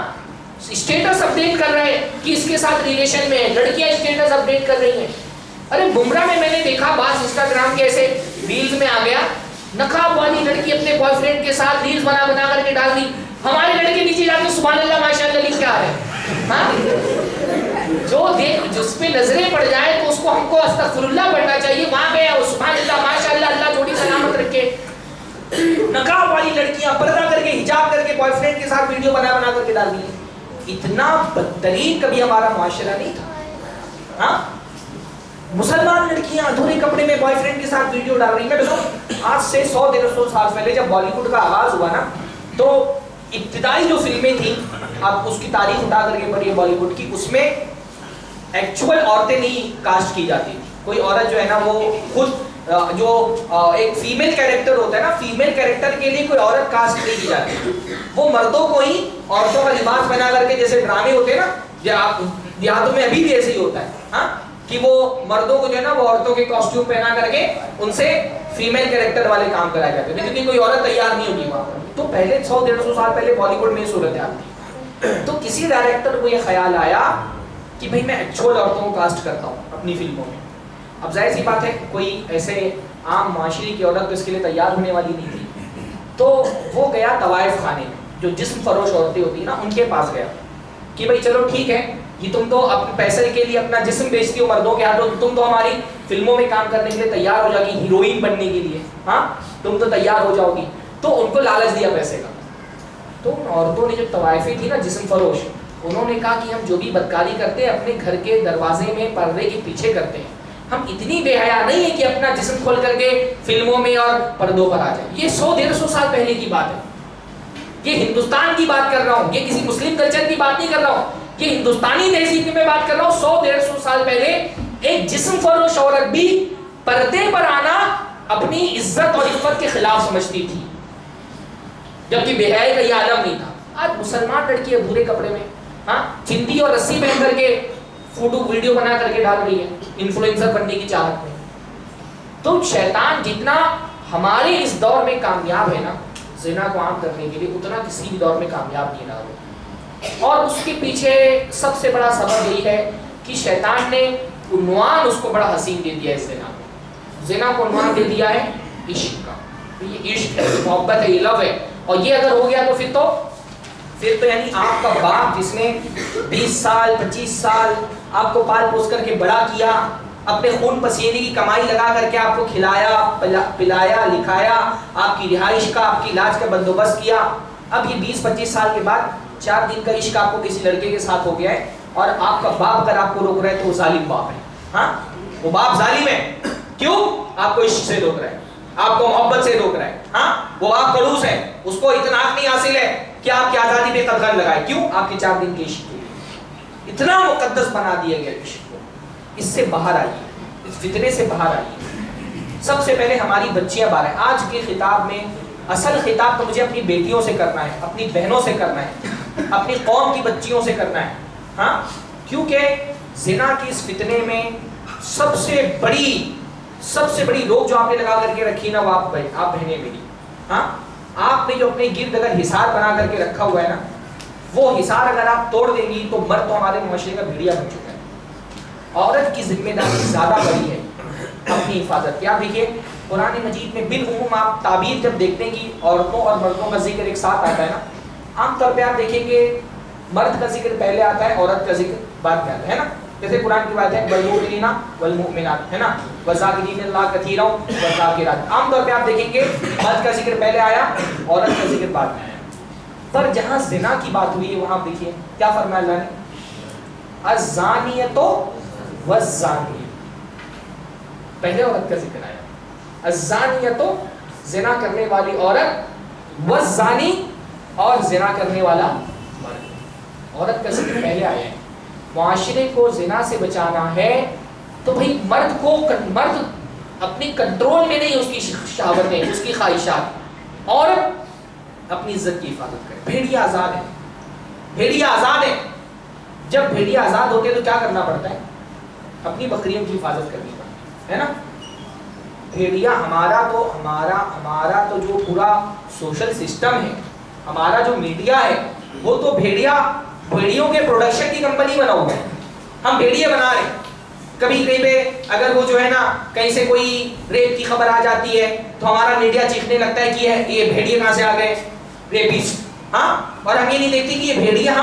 اسٹیٹس اپڈیٹ کر رہے ہیں کہ اس کے ساتھ ریلیشن میں ہے، لڑکیاں اسٹیٹس اپڈیٹ کر رہی ہیں. ارے گمراہ میں نے دیکھا بعض انسٹاگرام کے ایسے ریلز میں آ گیا، نقاب والی لڑکی اپنے بوائے فرینڈ کے ساتھ ریلز بنا کر کے ڈال دی. ہمارے لڑکے نیچے جا کے سبحان اللہ ماشاءاللہ لکھ کے آ رہے ہیں. ہاں جو دیکھ جس پہ نظریں پڑ جائے تو اس کو ہم کو استغفر اللہ پڑھنا چاہیے. وہاں پہ سبحان اللہ ماشاءاللہ اللہ جوڑی سلامت رکھے. کر کے نقاب والی لڑکیاں پردہ کر کے حجاب کر کے بوائے فرینڈ کے ساتھ ویڈیو بنا بنا کر کے ڈال دی. اتنا بدترین کبھی ہمارا معاشرہ نہیں تھا. ہاں مسلمان لڑکیاں ادھورے کپڑے میں بوائے فرینڈ کے ساتھ ویڈیو ڈال رہی. میں بتاؤں آج سے 100-150 سال پہلے جب بالی ووڈ کا آغاز ہوا نا تو ابتدائی جو فلمیں تھیں, آپ اس کی تاریخ اٹھا کر کے پڑھیے بالی ووڈ کی, اس میں ایکچوئل عورتیں نہیں کاسٹ کی جاتی. کوئی عورت جو ہے نا وہ خود جو ایک فیمیل کیریکٹر ہوتا ہے نا, فیمیل کیریکٹر کے لیے کوئی عورت کاسٹ نہیں کی جاتی. وہ مردوں کو ہی عورتوں کا لباس بنا کر کے, جیسے ڈرامے ہوتے ہیں نا, دیہاتوں میں ابھی بھی ایسے ہی ہوتا ہے ہاں, کہ وہ مردوں کو جو ہے نا وہ عورتوں کے کاسٹیوم پہنا کر کے ان سے فیمیل کیریکٹر والے کام کرائے جاتے ہیں, کیونکہ کوئی عورت تیار نہیں ہوتی وہاں پر. تو پہلے 100-150 سال پہلے بالی ووڈ میں یہ صورت آتی. تو کسی ڈائریکٹر کو یہ خیال آیا کہ بھئی میں ایکچوئل عورتوں کو کاسٹ کرتا ہوں اپنی فلموں میں. اب ظاہر سی بات ہے کوئی ایسے عام معاشرے کی عورت تو اس کے لیے تیار ہونے والی نہیں تھی. تو وہ گیا طوائف خانے میں, جو جسم فروش عورتیں ہوتی ہیں نا ان کے پاس گیا کہ بھئی چلو ٹھیک ہے, یہ تم تو اپنے پیسے کے لیے اپنا جسم بیچتی ہو مردوں کے ہاتھوں, تم تو ہماری فلموں میں کام کرنے کے لیے تیار ہو جاؤ گی, ہیروئن بننے کے لیے ہاں تم تو تیار ہو جاؤ گی. تو ان کو لالچ دیا پیسے کا. تو ان عورتوں نے جو طوائفیں تھی نا جسم فروش, انہوں نے کہا کہ ہم جو بھی بدکاری کرتے ہیں اپنے گھر کے دروازے میں پردے کے پیچھے کرتے ہیں, ہم اتنی بے حیا نہیں ہے کہ اپنا جسم کھول کر کے فلموں میں اور پردوں پر آ جائیں. یہ 100-150 سال پہلے کی بات ہے. یہ ہندوستان کی بات کر رہا ہوں, یہ کسی مسلم کلچر کی بات نہیں کر رہا ہوں, یہ ہندوستانی تہذیب کی میں بات کر رہا ہوں. 100-150 سال پہلے ایک جسم فروش عورت بھی پردے پر آنا اپنی عزت اور عفت کے خلاف سمجھتی تھی, جبکہ بے حیائی کا یہ عالم نہیں تھا. آج مسلمان لڑکی ادھورے کپڑے میں ہاں چندی اور رسی پہن کر کے فوٹو ویڈیو بنا کر کے ڈال رہی ہے انفلوئنسر بننے کی چاہت میں. تو شیطان جتنا ہمارے اس دور میں کامیاب ہے نا زنا کو عام کرنے کے لیے, اتنا کسی بھی دور میں کامیاب نہیں رہا. اور اس کے پیچھے سب سے بڑا سبب یہی ہے کہ شیطان نے عنوان اس کو بڑا حسین دے دیا ہے. زنا کو عنوان دے دیا ہے عشق کا. یہ عشق ہے, محبت ہے, یہ لو ہے. اور یہ اگر ہو گیا تو پھر تو یعنی آپ کا باپ جس نے 20 سال 25 سال آپ کو پال پوس کر کے بڑا کیا, اپنے خون پسینے کی کمائی لگا کر کے آپ کو کھلایا پلایا لکھایا, آپ کی رہائش کا آپ کی علاج کا بندوبست کیا, اب یہ 20-25 سال کے بعد 4 دن کا عشق آپ کو کسی لڑکے کے ساتھ ہو گیا ہے, اور آپ کا باپ اگر آپ کو روک رہا ہے تو وہ ظالم باپ ہے. ہاں وہ باپ ظالم ہے. کیوں؟ آپ کو عشق سے روک رہا ہے, آپ کو محبت سے روک رہا ہے. ہاں وہ باپ کڑوس ہے, اس کو اتنا حق نہیں حاصل ہے کہ آپ کی آزادی پہ قدغن لگائے. کیوں؟ آپ کے 4 دن کے عشق کے لیے اتنا مقدس بنا دیا گیا عشق کو. اس سے باہر آئیے, اس فتنے سے باہر آئیے. سب سے پہلے ہماری بچیاں باہر ہیں. آج کے خطاب میں اصل خطاب تو مجھے اپنی بیٹیوں سے کرنا ہے, اپنی بہنوں سے کرنا ہے, اپنی قوم کی بچیوں سے کرنا ہے. ہاں کیونکہ زنا کی اس فتنے میں سب سے بڑی روک جو آپ نے لگا کر کے رکھی نا وہ آپ بہنیں میری. ہاں آپ نے جو اپنے گرد اگر حصار بنا کر کے رکھا ہوا ہے نا, وہ حصار اگر آپ توڑ دیں گی تو مرد تو ہمارے معاشرے کا بھیڑیا بن چکا ہے. عورت کی ذمہ داری زیادہ بڑی ہے اپنی حفاظت کی. آپ دیکھیے قرآن مجید میں بالعموم آپ تعبیر جب دیکھتے ہیں کہ عورتوں اور مردوں کا ذکر ایک ساتھ آتا ہے نا, عام طور پہ آپ دیکھیں گے مرد کا ذکر پہلے آتا ہے, عورت کا ذکر بعد میں آتا ہے نا. جیسے قرآن کی بات ہے والمؤمنین والمؤمنات ہے نا, والذاکرین اللہ کثیرا والذاکرات. عام طور پہ آپ دیکھیں گے مرد کا ذکر پہلے آیا, عورت کا ذکر بعد میں آیا. پر جہاں زنا کی بات ہوئی ہے وہاں آپ دیکھیے کیا فرمایا اللہ نے, الزانیۃ والزانی. پہلے عورت کا ذکر آیا, الزانیۃ زنا کرنے والی عورت, والزانی اور زنا کرنے والا مرد. عورت کا ذکر پہلے آیا ہے. معاشرے کو زنا سے بچانا ہے تو بھئی مرد اپنی کنٹرول میں نہیں, اس کی شہوتیں, اس کی خواہشات. عورت اپنی عزت کی حفاظت کرے. بھیڑیا آزاد ہے, بھیڑیا آزاد ہے. جب بھیڑیا آزاد ہوتے تو کیا کرنا پڑتا ہے, اپنی بکریوں کی حفاظت کرنی پڑتی ہے نا. بھیڑیا ہمارا تو جو پورا سوشل سسٹم ہے, ہمارا جو میڈیا ہے, وہ تو بھیڑیوں کے پروڈکشن کی کمپنی بنا ہوا ہے. ہم بھیڑیے بنا رہے ہیں. کبھی کہیں پہ اگر وہ جو ہے نا کہیں سے کوئی ریپ کی خبر آ جاتی ہے تو ہمارا میڈیا چیخنے لگتا ہے کہ یہ بھیڑیے کہاں سے آ گئے, ریپسٹ. ہاں اور ہم یہ نہیں دیکھتے کہ یہ بھیڑیا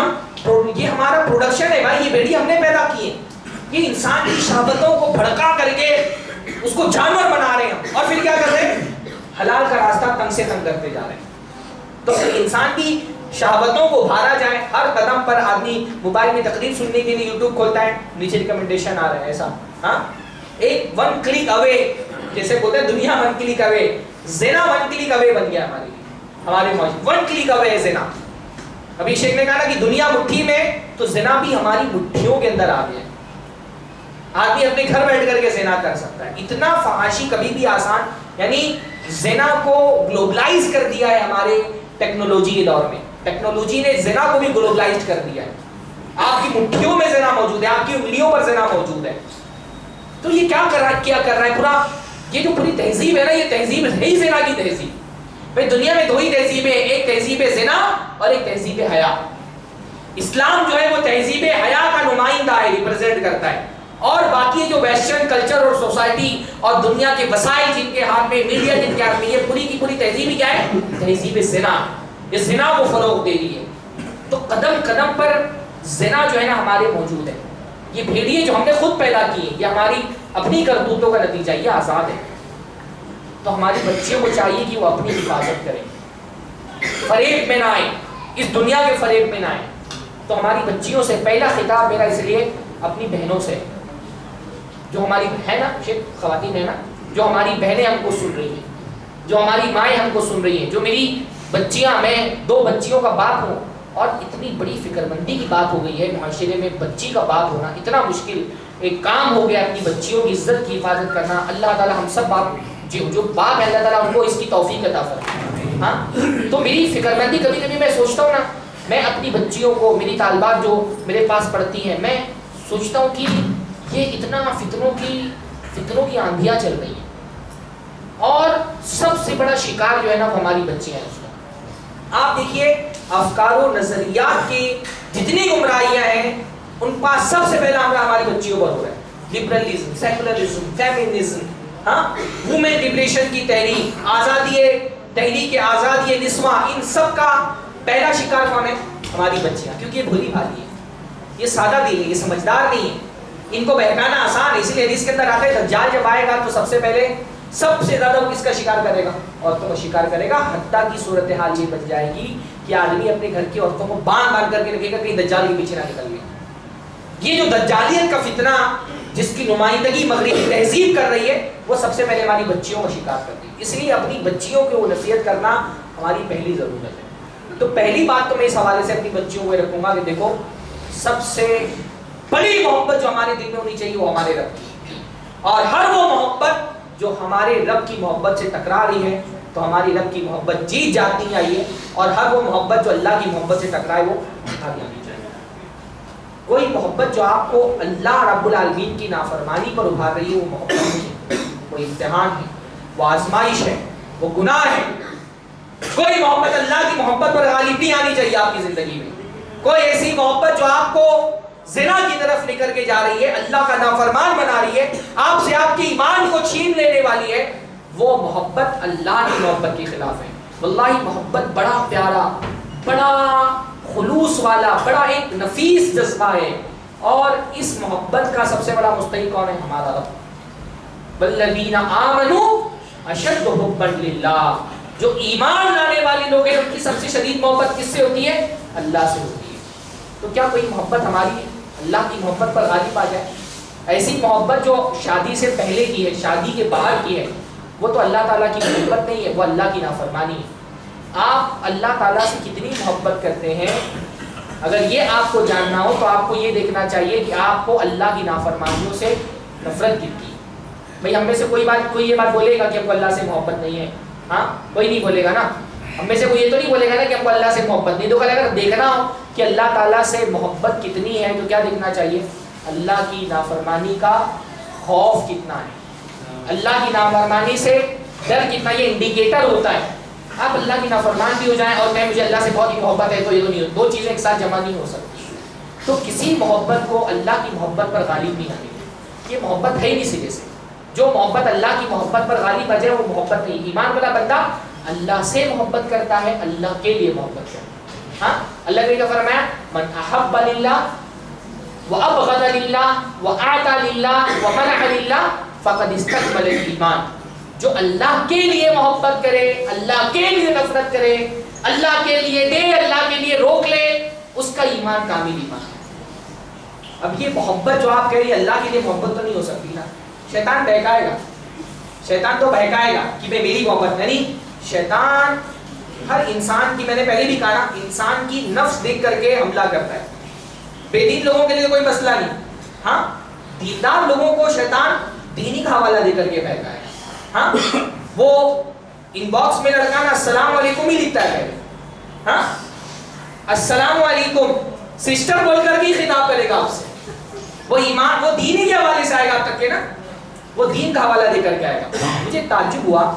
یہ ہمارا پروڈکشن ہے بھائی, یہ بھیڑیے ہم نے پیدا کیے. یہ انسان کی شہوتوں کو بھڑکا کر کے اس کو جانور بنا رہے ہیں, اور پھر کیا کر رہے ہیں, حلال کا راستہ تنگ سے تنگ کرتے جا رہے ہیں. تو انسان کی شہوتوں کو بھارا جائے. ہر قدم پر آدمی موبائل میں تقریر سننے کے لیے یوٹیوب کھولتا ہے, نیچے ریکمنڈیشن آ رہا ہے ایسا. ہاں, ایک ون کلک اوے, جیسے بولتے ہیں دنیا ون کلک اوے, زنا ون کلک اوے بن گیا ہمارے لیے, ہمارے معاشرے ون کلک اوے ہے زنا. ابھی شیخ نے کہا نا کہ دنیا مٹھی میں, تو زنا بھی ہماری مٹھیوں کے اندر آ گیا ہے. آدمی اپنے گھر بیٹھ کر کے زنا کر سکتا ہے. اتنا فحاشی کبھی بھی آسان, یعنی زنا کو گلوبلائز کر دیا ہے ہمارے ٹیکنالوجی کے دور میں. ٹیکنالوجی نے زنا کو بھی گلوبلائز کر دیا ہے. آپ کی مٹھیوں میں زنا موجود ہے, آپ کی انگلیوں پر زنا موجود ہے. تو یہ کیا کر رہا ہے پورا, یہ جو پوری تہذیب ہے نا, یہ تہذیب ہے ہی زنا کی تہذیب. بھائی دنیا میں دو ہی تہذیبیں, ایک تہذیب زنا اور ایک تہذیب حیا. اسلام جو ہے وہ تہذیب حیا کا نمائندہ ہے, ریپرزینٹ کرتا ہے. اور باقی جو ویسٹرن کلچر اور سوسائٹی اور دنیا کے وسائل جن کے ہاتھ میں, میڈیا جن کے ہاتھ میں, یہ پوری کی پوری تہذیب کیا ہے, تہذیب زنا. یہ زنا کو فروغ دے رہی ہے. تو قدم قدم پر زنا جو ہے نا ہمارے موجود ہے. یہ بھیڑیے جو ہم نے خود پیدا کی ہیں, یہ ہماری اپنی کرتوتوں کا نتیجہ, یہ آزاد ہے. تو ہماری بچیوں کو چاہیے کہ وہ اپنی حفاظت کریں, فریب میں نہ آئیں, اس دنیا کے فریب میں نہ آئیں. تو ہماری بچیوں سے پہلا خطاب میرا اس لیے اپنی بہنوں سے, جو ہماری ہے نا خواتین ہے نا, جو ہماری بہنیں ہم کو سن رہی ہیں, جو ہماری مائیں ہم کو سن رہی ہیں, جو میری بچیاں, میں 2 بچیوں کا باپ ہوں, اور اتنی بڑی فکر مندی کی بات ہو گئی ہے معاشرے میں, بچی کا باپ ہونا اتنا مشکل ایک کام ہو گیا, اپنی بچیوں کی عزت کی حفاظت کرنا. اللہ تعالیٰ ہم سب باپ, جو باپ ہے اللہ تعالیٰ ان کو اس کی توفیق عطا فرمائے. ہاں, تو میری فکر مندی کبھی کبھی میں سوچتا ہوں نا, میں اپنی بچیوں کو, میری طالبات جو میرے پاس پڑھتی ہیں, میں سوچتا ہوں کہ یہ اتنا فتنوں کی آندھیاں چل رہی ہیں, اور سب سے بڑا شکار جو ہے نا وہ ہماری بچیاں ہیں. آپ دیکھیے افکار و نظریات کی جتنی گمراہیاں ہیں, ان کا سب سے پہلا حملہ ہماری بچیوں پر ہو رہا ہے. لبرلزم, سیکولرزم, فیمنزم, ہاں, وومن لبریشن کی تحریک, تحریک آزادی نسواں, ان سب کا پہلا شکار کون ہے, ہماری بچیاں. کیونکہ یہ بھولی بھالی ہے, یہ سادہ دل ہے, یہ سمجھدار نہیں ہے, ان کو بہکانا آسان ہے. اس لیے حدیث کے اندر آتا ہے دجال جب آئے گا تو سب سے پہلے سب سے زیادہ وہ کس کا شکار کرے گا, عورتوں کا شکار کرے گا. حتیٰ کی صورتحال یہ بن جائے گی کہ آدمی اپنے گھر کی عورتوں کو باندھ کر کے رکھے گا کہیں دجال کے پیچھے نہ نکل گئے. یہ جو دجالیت کا فتنہ جس کی نمائندگی مغربی تہذیب کر رہی ہے, وہ سب سے پہلے ہماری بچیوں کا شکار کرتی ہے. اس لیے اپنی بچیوں کو نصیحت کرنا ہماری پہلی ضرورت ہے. تو پہلی بات تو میں اس حوالے سے اپنی بچیوں کو رکھوں گا کہ دیکھو, سب سے بڑی محبت جو ہمارے دل میں ہونی چاہیے وہ ہمارے رب کی, اور ہر وہ محبت جو ہمارے رب کی محبت سے ٹکرا رہی ہے تو ہماری رب کی محبت جیت جاتی ہے. اور ہر وہ محبت جو اللہ کی محبت سے ٹکرائے وہ ہٹا جانی چاہیے. کوئی محبت جو آپ کو اللہ رب العالمین کی نافرمانی پر ابھار رہی ہے وہ محبت نہیں ہے, وہ امتحان ہے, وہ آزمائش ہے, وہ گناہ ہے. کوئی محبت اللہ کی محبت پر غالب نہیں آنی چاہیے آپ کی زندگی میں. کوئی ایسی محبت جو آپ کو زنا کی طرف لے کر کے جا رہی ہے, اللہ کا نافرمان بنا رہی ہے, آپ سے آپ کے ایمان کو چھین لینے والی ہے, وہ محبت اللہ کی محبت کے خلاف ہے. واللہ محبت بڑا پیارا, بڑا خلوص والا, بڑا ایک نفیس جذبہ ہے, اور اس محبت کا سب سے بڑا مستحق کون ہے, ہمارا رب. والذین آمنوا اشد حبا للہ, جو ایمان لانے والے لوگ ہیں ان کی سب سے شدید محبت کس سے ہوتی ہے, اللہ سے ہوتی ہے. تو کیا کوئی محبت ہماری اللہ کی محبت پر غالب آ جائے؟ ایسی محبت جو شادی سے پہلے کی ہے, شادی کے باہر کی ہے, وہ تو اللہ تعالیٰ کی محبت نہیں ہے, وہ اللہ کی نافرمانی ہے. آپ اللہ تعالیٰ سے کتنی محبت کرتے ہیں, اگر یہ آپ کو جاننا ہو تو آپ کو یہ دیکھنا چاہیے کہ آپ کو اللہ کی نافرمانیوں سے نفرت کتنی. بھئی ہم میں سے کوئی یہ بات بولے گا کہ ہم کو اللہ سے محبت نہیں ہے؟ ہاں, کوئی نہیں بولے گا نا. ہم میں سے کوئی یہ تو نہیں بولے گا نا کہ ہم کو اللہ سے محبت نہیں. تو اگر دیکھنا ہو کہ اللہ تعالیٰ سے محبت کتنی ہے تو کیا دیکھنا چاہیے, اللہ کی نافرمانی کا خوف کتنا ہے, اللہ کی نافرمانی سے ڈر کتنا. یہ انڈیکیٹر ہوتا ہے. آپ اللہ کی نافرمان بھی ہو جائیں اور کہیں مجھے اللہ سے بہت ہی محبت ہے, تو یہ تو نہیں, دو چیزیں ایک ساتھ جمع نہیں ہو سکتی. تو کسی محبت کو اللہ کی محبت پر غالب نہیں آنے گی, یہ محبت ہے ہی نہیں سرے سے. جو محبت اللہ کی محبت پر غالب آ جائے وہ محبت نہیں. ایمان والا بندہ اللہ سے محبت کرتا ہے, اللہ کے لیے محبت کرتا ہے. ہاں, اللہ نے کیا فرمایا, من احب للہ وابغض للہ واعطى للہ ومنع للہ فقد استكمل الایمان. جو اللہ کے لیے محبت کرے، اللہ کے لیے نفرت کرے، اللہ کے لیے دے، اللہ کے لیے روک لے، اس کا ایمان کامل ایمان ہے۔ اب یہ محبت جو آپ کہہ رہی ہے اللہ کے لیے محبت تو نہیں ہو سکتی نا، شیطان بہکائے گا، شیطان تو بہکائے گا کہ بھئی میری محبت نہیں۔ شیطان ہر انسان کی، میں نے پہلے بھی کہا نا، انسان کی نفس دیکھ کر کے حملہ کرتا ہے۔ بے دین لوگوں کے لیے کوئی مسئلہ نہیں، ہاں دیندار لوگوں کو شیطان دینی کا حوالہ دے کر کے بہکائے گا۔ ہاں وہ ان باکس میں لڑکا نا السلام علیکم ہی لکھتا ہے، ہاں السلام علیکم سسٹر بول کر کے خطاب کرے گا آپ سے۔ وہ ایمان، وہ دین کے حوالے سے آئے گا آپ تک کے نا، وہ دین کا حوالہ دے کر کے آئے گا۔ مجھے تعجب ہوا،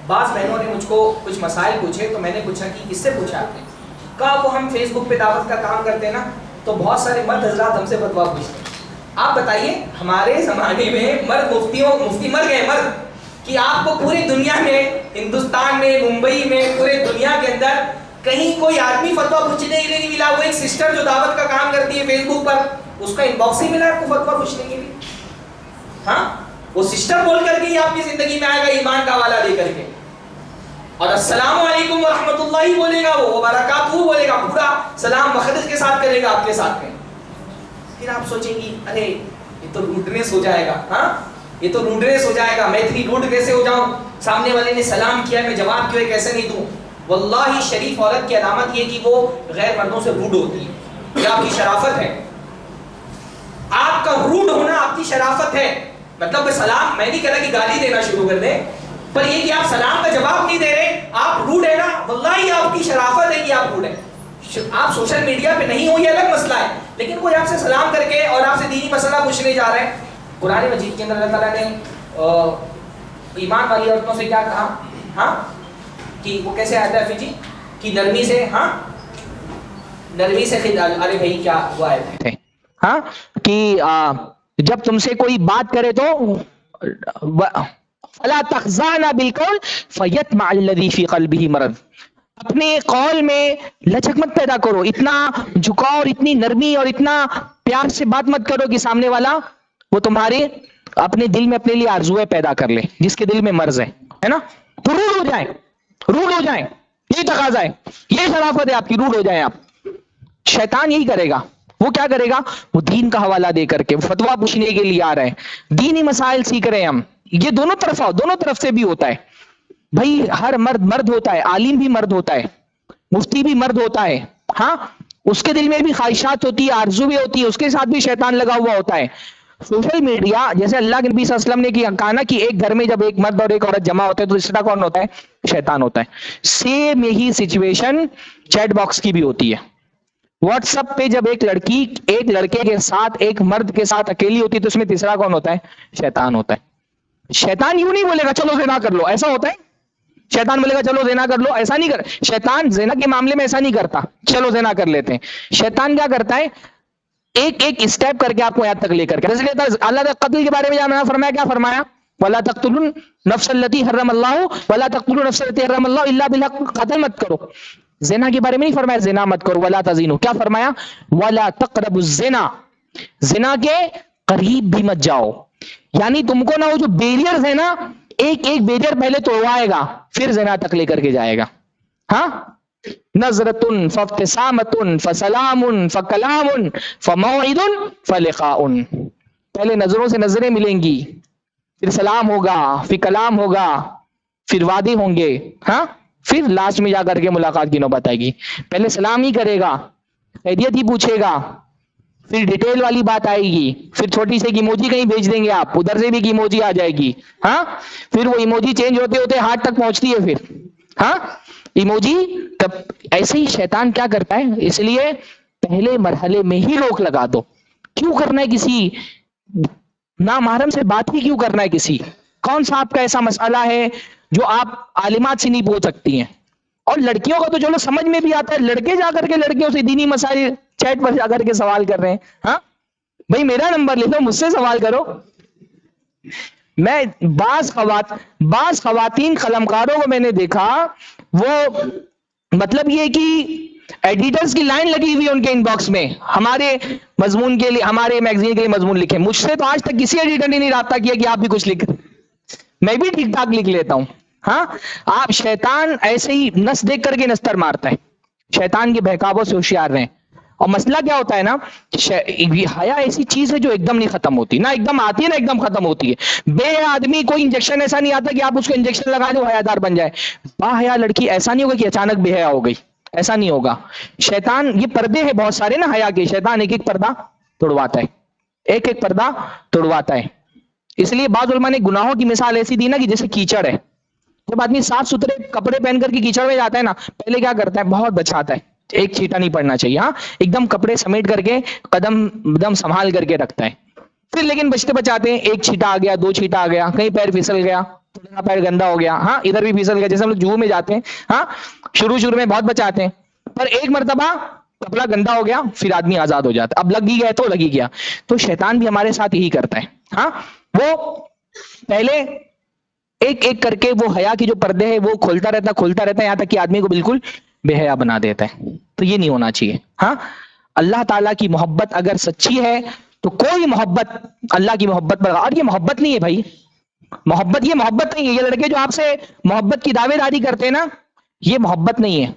بعض بہنوں نے مجھ کو کچھ مسائل پوچھے تو میں نے پوچھا کہ کس سے پوچھا آپ نے؟ کہا وہ ہم فیس بک پہ دعوت کا کام کرتے ہیں نا، تو بہت سارے مرد حضرات ہم سے فتوا پوچھتے ہیں۔ آپ بتائیے ہمارے زمانے میں مفتی مر گئے مرد، کہ آپ کو پوری دنیا میں، ہندوستان میں، ممبئی میں، پورے دنیا کے اندر کہیں کوئی آدمی فتوا پوچھنے کے لیے نہیں ملا۔ وہ ایک سسٹر جو دعوت کا کام کرتی ہے فیس بک پر، اس کا ان باکس ہی ملا آپ کو فتوا پوچھنے کے لیے۔ ہاں وہ سسٹر بول کر کے ہی آپ کی زندگی میں آئے گا ایمان کا حوالہ دے کر کے، اور السلام علیکم ورحمۃ اللہ بولے گا، وہ برکاتہ بولے گا، پورا سلام مقدس کے ساتھ کرے گا آپ کے ساتھ میں۔ پھر آپ سوچیں گی ارے یہ تو روڈنیس ہو جائے گا، ہاں یہ تو روڈنیس ہو جائے گا، میں اتنی روڈ کیسے ہو جاؤں، سامنے والے نے سلام کیا میں جواب کیوں کیسے نہیں دوں۔ واللہ شریف عورت کی علامت یہ کہ وہ غیر مردوں سے روڈ ہوتی ہے، یہ آپ کی شرافت ہے، آپ کا روڈ ہونا آپ کی شرافت ہے۔ مطلب سلام، میں نہیں کہہ رہا کہ گالی دینا شروع کر دیں، پر یہ کہ آپ سلام کا جواب نہیں دے رہے، آپ روڈ ہے نا، واللہ یہ آپ کی شرافت ہے کہ آپ روڈ ہے۔ آپ سوشل میڈیا پہ نہیں ہو یہ الگ مسئلہ ہے، لیکن کوئی آپ سے سلام کر کے اور آپ سے دینی مسئلہ پوچھنے جا رہے ہیں۔ قرآن مجید کے اندر اللہ تعالیٰ نے ایمان والی عورتوں سے کیا کہا، ہاں کہ وہ کیسے آتا ہے جی، کہ نرمی سے، ہاں نرمی سے ارے بھائی کیا ہوا ہے، ہاں کہ جب تم سے کوئی بات کرے تو فلا تخزان بالقول فیطمع الذی فی قلبہ مرض، اپنے قول میں لچک مت پیدا کرو، اتنا جھکاؤ اور اتنی نرمی اور اتنا پیار سے بات مت کرو کہ سامنے والا وہ تمہارے اپنے دل میں اپنے لیے آرزویں پیدا کر لے، جس کے دل میں مرض ہے نا، تو روڈ ہو جائیں، یہی تقاضا ہے، یہ شرافت ہے آپ کی، روڈ ہو جائیں آپ۔ شیطان یہی کرے گا، وہ کیا کرے گا، وہ دین کا حوالہ دے کر کے فتوا پوچھنے کے لیے آ رہے ہیں، دینی مسائل سیکھ رہے ہیں ہم، یہ دونوں طرف سے بھی ہوتا ہے بھائی، ہر مرد ہوتا ہے، عالم بھی مرد ہوتا ہے، مفتی بھی مرد ہوتا ہے، ہاں اس کے دل میں بھی خواہشات ہوتی ہے، آرزو بھی ہوتی ہے، اس کے ساتھ بھی شیطان لگا ہوا ہوتا ہے۔ سوشل میڈیا، جیسے اللہ کے نبی صلی اللہ علیہ وسلم نے کہا نا کہ ایک گھر میں جب ایک مرد اور ایک عورت جمع ہوتے ہیں تو تیسرا کون ہوتا ہے، شیطان ہوتا ہے۔ سیم یہی سچویشن چیٹ باکس کی بھی ہوتی ہے۔ واٹس ایپ پہ جب ایک لڑکی ایک لڑکے کے ساتھ، ایک مرد کے ساتھ اکیلی ہوتی ہے تو اس میں تیسرا کون ہوتا ہے، شیطان ہوتا ہے۔ شیطان یوں نہیں بولے گا چلو زنا کر لو، ایسا ہوتا ہے؟ شیطان بولے گا چلو زنا کر لو، ایسا نہیں کر، شیطان زنا کے معاملے میں ایسا نہیں کرتا چلو زنا کر لیتے ہیں۔ شیطان کیا کرتا ہے، ایک ایک اسٹیپ کر کے آپ کو یہاں تک لے کر کے، جیسے اللہ نے قتل کے بارے میں جہاں فرمایا، کیا فرمایا، وَلَا تَقْتُلُوا النَّفْسَ الَّتِي حَرَّمَ اللَّهُ وَلَا تَقْتُلُوا النَّفْسَ الَّتِي حَرَّمَ اللَّهُ إِلَّا بِالْحَقِّ، قتل مت کرو۔ زنا کے بارے میں نہیں فرمایا زنا مت کرو، وَلَا تَزِنُوا، کیا فرمایا، وَلَا تَقْرَبُوا الزِّنَا، زنا کے قریب بھی مت جاؤ۔ یعنی تم کو نا وہ جو بیریئرز ہے نا، ایک ایک بیریئر پہلے توڑوائے گا پھر زنا تک لے کر کے جائے گا۔ ہاں نظرتن فابتسامتن فسلام فکلام فموعد فلقاء، پہلے نظروں سے نظریں ملیں گی، پھر سلام ہوگا، پھر کلام ہوگا، پھر وعدے ہوں گے، ہاں پھر لاسٹ میں جا کر کے ملاقات کی نوبت آئے گی۔ پہلے سلام ہی کرے گا، خیریت ہی پوچھے گا، پھر ڈیٹیل والی بات آئے گی، پھر چھوٹی سی ایموجی کہیں بھیج دیں گے آپ، ادھر سے بھی ایموجی آ جائے گی، ہاں پھر وہ ایموجی چینج ہوتے ہوتے ہاتھ تک پہنچتی ہے، پھر ہاں ایموجی تب۔ ایسے ہی شیطان کیا کرتا ہے، اس لیے پہلے مرحلے میں ہی روک لگا دو۔ کیوں کرنا ہے کسی نامحرم سے بات ہی کیوں کرنا ہے، کسی کون سا آپ کا ایسا مسئلہ ہے جو آپ عالمات سے نہیں پوچھ سکتی ہیں؟ اور لڑکیوں کا تو چلو سمجھ میں بھی آتا ہے، لڑکے جا کر کے لڑکیوں سے دینی مسائل چیٹ پر جا کر کے سوال کر رہے ہیں، ہاں بھائی میرا نمبر لے لو، مجھ سے سوال کرو۔ میں بعض خواتین قلمکاروں کو میں نے دیکھا، وہ مطلب یہ کہ ایڈیٹرز کی لائن لگی ہوئی ان کے ان باکس میں، ہمارے مضمون کے لیے، ہمارے میگزین کے لیے مضمون لکھیں۔ مجھ سے تو آج تک کسی ایڈیٹر نے نہیں رابطہ کیا کہ آپ بھی کچھ لکھ، میں بھی ٹھیک ٹھاک لکھ لیتا ہوں. ہاں آپ شیطان ایسے ہی نس دیکھ کر کے نستر مارتا ہے. شیطان کے بہکاووں سے ہوشیار رہیں. اور مسئلہ کیا ہوتا ہے نا, حیا ایسی چیز ہے جو ایک دم نہیں ختم ہوتی, نہ ایک دم آتی ہے نہ ایک دم ختم ہوتی ہے. بے آدمی کوئی انجیکشن ایسا نہیں آتا کہ آپ اس کو انجیکشن لگا دو حیادار بن جائے. با حیا لڑکی ایسا نہیں ہوگا کہ اچانک بے حیا ہو گئی, ایسا نہیں ہوگا. شیطان, یہ پردے ہیں بہت سارے نا حیا کے, شیطان ایک ایک پردہ توڑواتا ہے, ایک ایک پردہ توڑواتا ہے. اس لیے بعض علماء نے گناہوں کی مثال ایسی دی نا کہ جیسے کیچڑ ہے. جب آدمی صاف ستھرے کپڑے پہن کر کے کیچڑ میں جاتا ہے نا, پہلے کیا کرتا ہے, بہت بچاتا ہے, ایک چھیٹا نہیں پڑنا چاہیے, ہاں ایک دم کپڑے سمیٹ کر کے قدم دم سنبھال کر کے رکھتا ہے. پھر لیکن بچتے بچاتے ہیں, ایک چھیٹا آ گیا, دو چھیٹا آ گیا, کہیں پیر پھسل گیا, تھوڑا پیر گندا ہو گیا, ہاں ادھر بھی پھسل گیا, جیسے ہم لوگ جوہو میں جاتے ہیں, ہاں شروع میں بہت بچاتے ہیں, پر ایک مرتبہ کپڑا گندا ہو گیا, پھر آدمی آزاد ہو جاتا ہے. اب لگ ہی گیا تو لگ ہی گیا. تو شیطان بھی ہمارے ساتھ یہی کرتا ہے. ہاں وہ پہلے ایک ایک کر کے وہ حیا کے جو پردے ہیں وہ کھولتا رہتا ہے یہاں تک کہ آدمی کو بالکل بے حیا بنا دیتا ہے. تو یہ نہیں ہونا چاہیے. ہاں اللہ تعالیٰ کی محبت اگر سچی ہے تو کوئی محبت اللہ کی محبت پر, اور یہ محبت نہیں ہے بھائی, محبت, یہ محبت نہیں ہے. یہ لڑکے جو آپ سے محبت کی دعوے داری کرتے ہیں نا, یہ محبت نہیں ہے,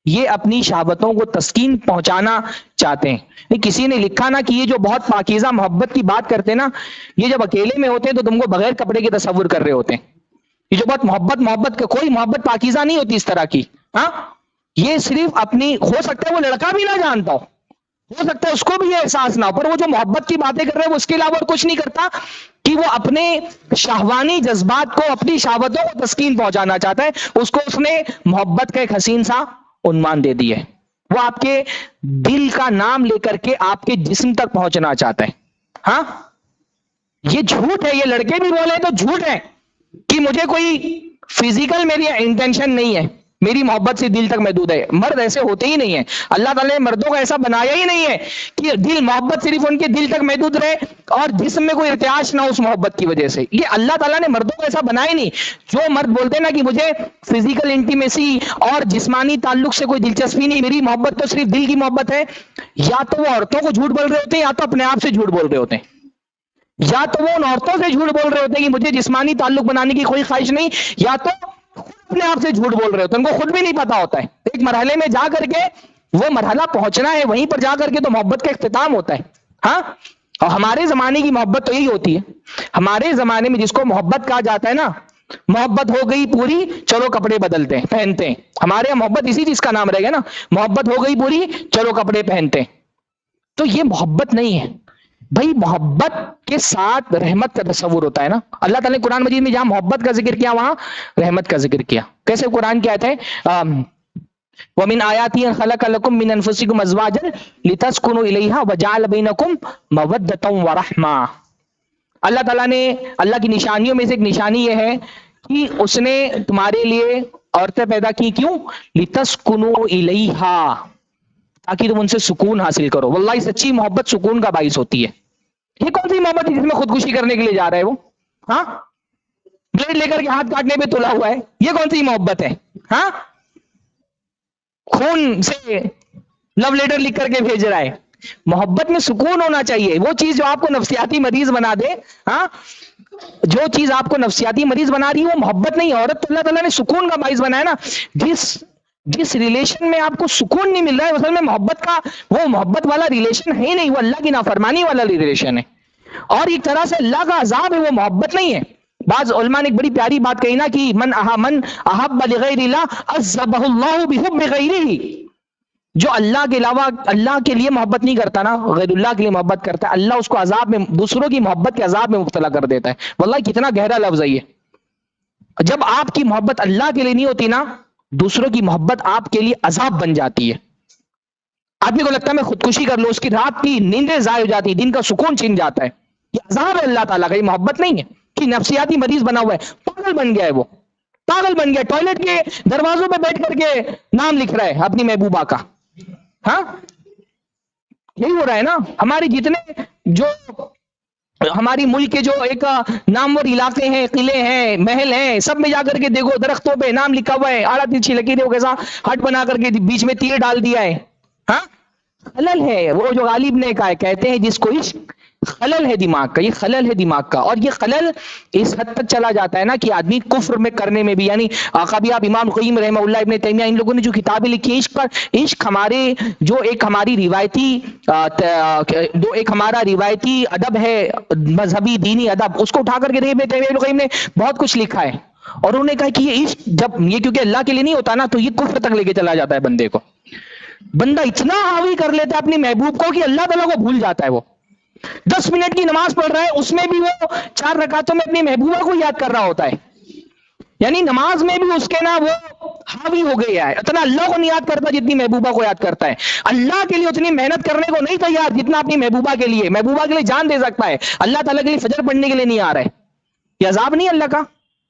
یہ اپنی شہوتوں کو تسکین پہنچانا چاہتے ہیں. کسی نے لکھا نا کہ یہ جو بہت پاکیزہ محبت کی بات کرتے ہیں نا, یہ جب اکیلے میں ہوتے ہیں تو تم کو بغیر کپڑے کے تصور کر رہے ہوتے ہیں. یہ جو بہت محبت کوئی محبت پاکیزہ نہیں ہوتی اس طرح کی. ہاں یہ صرف اپنی, ہو سکتا ہے وہ لڑکا بھی نہ جانتا ہو سکتا ہے اس کو بھی یہ احساس نہ ہو, پر وہ جو محبت کی باتیں کر رہے ہیں وہ اس کے علاوہ اور کچھ نہیں کرتا کہ وہ اپنے شہوانی جذبات کو, اپنی شہوتوں کو تسکین پہنچانا چاہتا ہے. اس کو اس نے محبت کا ایک حسین سا عنوان دے دی ہے. وہ آپ کے دل کا نام لے کر کے آپ کے جسم تک پہنچنا چاہتا ہے. ہاں یہ جھوٹ ہے, یہ لڑکے بھی بولے تو جھوٹ ہے کہ مجھے کوئی فزیکل میری انٹینشن نہیں ہے, میری محبت سے دل تک محدود ہے. مرد ایسے ہوتے ہی نہیں ہیں. اللہ تعالیٰ نے مردوں کو ایسا بنایا ہی نہیں ہے کہ دل, محبت صرف ان کے دل تک محدود رہے اور جسم میں کوئی ارتعاش نہ اس محبت کی وجہ سے. یہ اللہ تعالیٰ نے مردوں کو ایسا بنایا ہی نہیں. جو مرد بولتے ہیں نا کہ مجھے فزیکل انٹیمیسی اور جسمانی تعلق سے کوئی دلچسپی نہیں, میری محبت تو صرف دل کی محبت ہے, یا تو وہ عورتوں کو جھوٹ بول رہے ہوتے ہیں یا تو اپنے آپ سے جھوٹ بول رہے ہوتے ہیں. یا تو وہ ان عورتوں سے جھوٹ بول رہے ہوتے ہیں کہ مجھے جسمانی تعلق بنانے کی کوئی خواہش نہیں, یا تو اپنے آپ سے جھوٹ بول رہے ہوتے ہیں, ان کو خود بھی نہیں پتا ہوتا ہے. ایک مرحلے میں جا کر کے وہ مرحلہ پہنچنا ہے, وہیں پر جا کر کے تو محبت کا اختتام ہوتا ہے. ہاں اور ہمارے زمانے کی محبت تو یہی ہوتی ہے. ہمارے زمانے میں جس کو محبت کہا جاتا ہے نا, محبت ہو گئی پوری, چلو کپڑے بدلتے ہیں, پہنتے ہیں. ہمارے یہاں محبت اسی چیز کا نام رہے گا نا, محبت ہو گئی پوری, چلو کپڑے پہنتے ہیں. تو یہ محبت نہیں ہے بھائی. محبت کے ساتھ رحمت کا تصور ہوتا ہے نا. اللہ تعالیٰ نے قرآن مجید میں جہاں محبت کا ذکر کیا وہاں رحمت کا ذکر کیا. کیسے قرآن کی آیت ہے, وَمِنْ آيَاتِهِ خَلَقَ لَكُم مِّنْ أَنفُسِكُمْ أَزْوَاجًا لِتَسْكُنُوا إِلَيْهَا وَجَعَلَ بَيْنَكُمْ مَوَدَّةً وَرَحْمَةً. اللہ تعالیٰ نے, اللہ کی نشانیوں میں سے ایک نشانی یہ ہے کہ اس نے تمہارے لیے عورتیں پیدا کی. کیوں؟ لِتَسْكُنُوا إِلَيْهَا, تاکہ تم ان سے سکون حاصل کرو. واللہ سچی محبت سکون کا باعث ہوتی ہے. یہ کون سی محبت ہے جس میں خودکشی کرنے کے لیے جا رہا ہے وہ, ہاں بلیڈ لے کر کے ہاتھ کاٹنے پہ تلا ہوا ہے, یہ کون سی محبت ہے؟ ہاں خون سے لو لیٹر لکھ کر کے بھیج رہا ہے. محبت میں سکون ہونا چاہیے. وہ چیز جو آپ کو نفسیاتی مریض بنا دے, ہاں جو چیز آپ کو نفسیاتی مریض بنا رہی ہے وہ محبت نہیں ہے. عورت اللہ تعالیٰ نے سکون کا باعث بنایا نا. جس ریلیشن میں آپ کو سکون نہیں مل رہا ہے اصل میں محبت کا, وہ محبت والا ریلیشن ہے ہی نہیں, وہ اللہ کی نافرمانی والا ریلیشن ہے. اور ایک طرح سے اللہ کا عذاب ہے, وہ محبت نہیں ہے. بعض علماء نے ایک بڑی پیاری بات کہی نا کہ من احب لغیر اللہ عذبہ اللہ بحب غیرہ. جو اللہ کے علاوہ اللہ کے لیے محبت نہیں کرتا نا, غیر اللہ کے لیے محبت کرتا ہے, اللہ اس کو عذاب میں, دوسروں کی محبت کے عذاب میں مبتلا کر دیتا ہے. واللہ کتنا گہرا لفظ ہے یہ. جب آپ کی محبت اللہ کے لیے نہیں ہوتی نا, دوسروں کی محبت آپ کے لیے عذاب بن جاتی ہے. آدمی کو لگتا ہے میں خودکشی کر لوں, اس کی رات کی نیندیں ضائع ہو جاتی, دن کا سکون چھن جاتا ہے. یہ عذاب ہے اللہ تعالیٰ کا, یہ محبت نہیں ہے. کہ نفسیاتی مریض بنا ہوا ہے, پاگل بن گیا ہے, وہ پاگل بن گیا, ٹوائلٹ کے دروازوں پہ بیٹھ کر کے نام لکھ رہا ہے اپنی محبوبہ کا. ہاں یہی ہو رہا ہے نا. ہمارے جتنے جو ہماری ملک کے جو ایک نامور علاقے ہیں, قلعے ہیں, محل ہیں, سب میں جا کر کے دیکھو درختوں پہ نام لکھا ہوا ہے, آڑا ترچھی لکیروں کے ساتھ ہٹ بنا کر کے بیچ میں تیر ڈال دیا ہے. ہاں خلل ہے، وہ جو غالب نے کہا ہے، کہتے ہیں جس کو عشق خلل ہے دماغ کا، یہ خلل ہے دماغ کا، اور یہ خلل اس حد تک چلا جاتا ہے نا کہ آدمی کفر میں کرنے میں بھی، یعنی کبھی آپ امام قیم رحمہ اللہ، ابن تیمیہ، ان لوگوں نے جو کتابیں لکھی عشق پر، عشق ہمارے جو ایک ہماری روایتی جو ایک ہمارا روایتی ادب ہے، مذہبی دینی ادب، اس کو اٹھا کر کے ابن تیمیہ ابن قیم نے بہت کچھ لکھا ہے، اور انہوں نے کہا کہ یہ عشق جب یہ کیونکہ اللہ کے لیے نہیں ہوتا نا، تو یہ کفر تک لے کے چلا جاتا ہے بندے کو، بندہ اتنا حاوی کر لیتا ہے اپنے محبوب کو کہ اللہ تعالیٰ کو بھول جاتا ہے، وہ 10 منٹ کی نماز پڑھ رہا ہے، اس میں بھی وہ 4 رکعتوں میں اپنی محبوبہ کو یاد کر رہا ہوتا ہے، یعنی نماز میں بھی اس کے نا وہ حاوی ہو گیا ہے، اتنا اللہ کو نہیں یاد کرتا جتنی محبوبہ کو یاد کرتا ہے، اللہ کے لیے اتنی محنت کرنے کو نہیں تیار جتنا اپنی محبوبہ کے لیے، محبوبہ کے لیے جان دے سکتا ہے، اللہ تعالیٰ کے لیے فجر پڑھنے کے لیے نہیں آ رہا ہے، یہ عذاب نہیں اللہ کا؟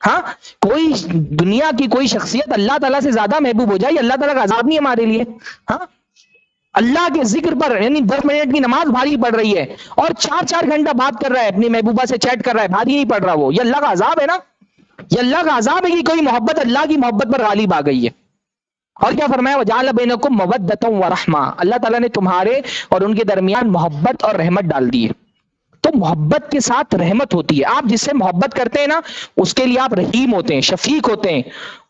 ہاں، کوئی دنیا کی کوئی شخصیت اللہ تعالیٰ سے زیادہ محبوب ہو جائے، یہ اللہ تعالیٰ کا عذاب نہیں ہمارے لیے؟ ہاں، اللہ کے ذکر پر یعنی 10 منٹ کی نماز بھاری پڑ رہی ہے اور 4 4 گھنٹہ بات کر رہا ہے، اپنی محبوبہ سے چیٹ کر رہا ہے، بھاری نہیں پڑ رہا، وہ یہ اللہ کا عذاب ہے نا، یہ اللہ کا عذاب ہے کہ کوئی محبت اللہ کی محبت پر غالب آ گئی ہے۔ اور کیا فرمایا، وَجَعَلَ بَيْنَكُمْ مَوَدَّةً وَرَحْمَةً، اللہ تعالیٰ نے تمہارے اور ان کے درمیان محبت اور رحمت ڈال دی ہے، تو محبت کے ساتھ رحمت ہوتی ہے، آپ جس سے محبت کرتے ہیں نا اس کے لیے آپ رحیم ہوتے ہیں، شفیق ہوتے ہیں،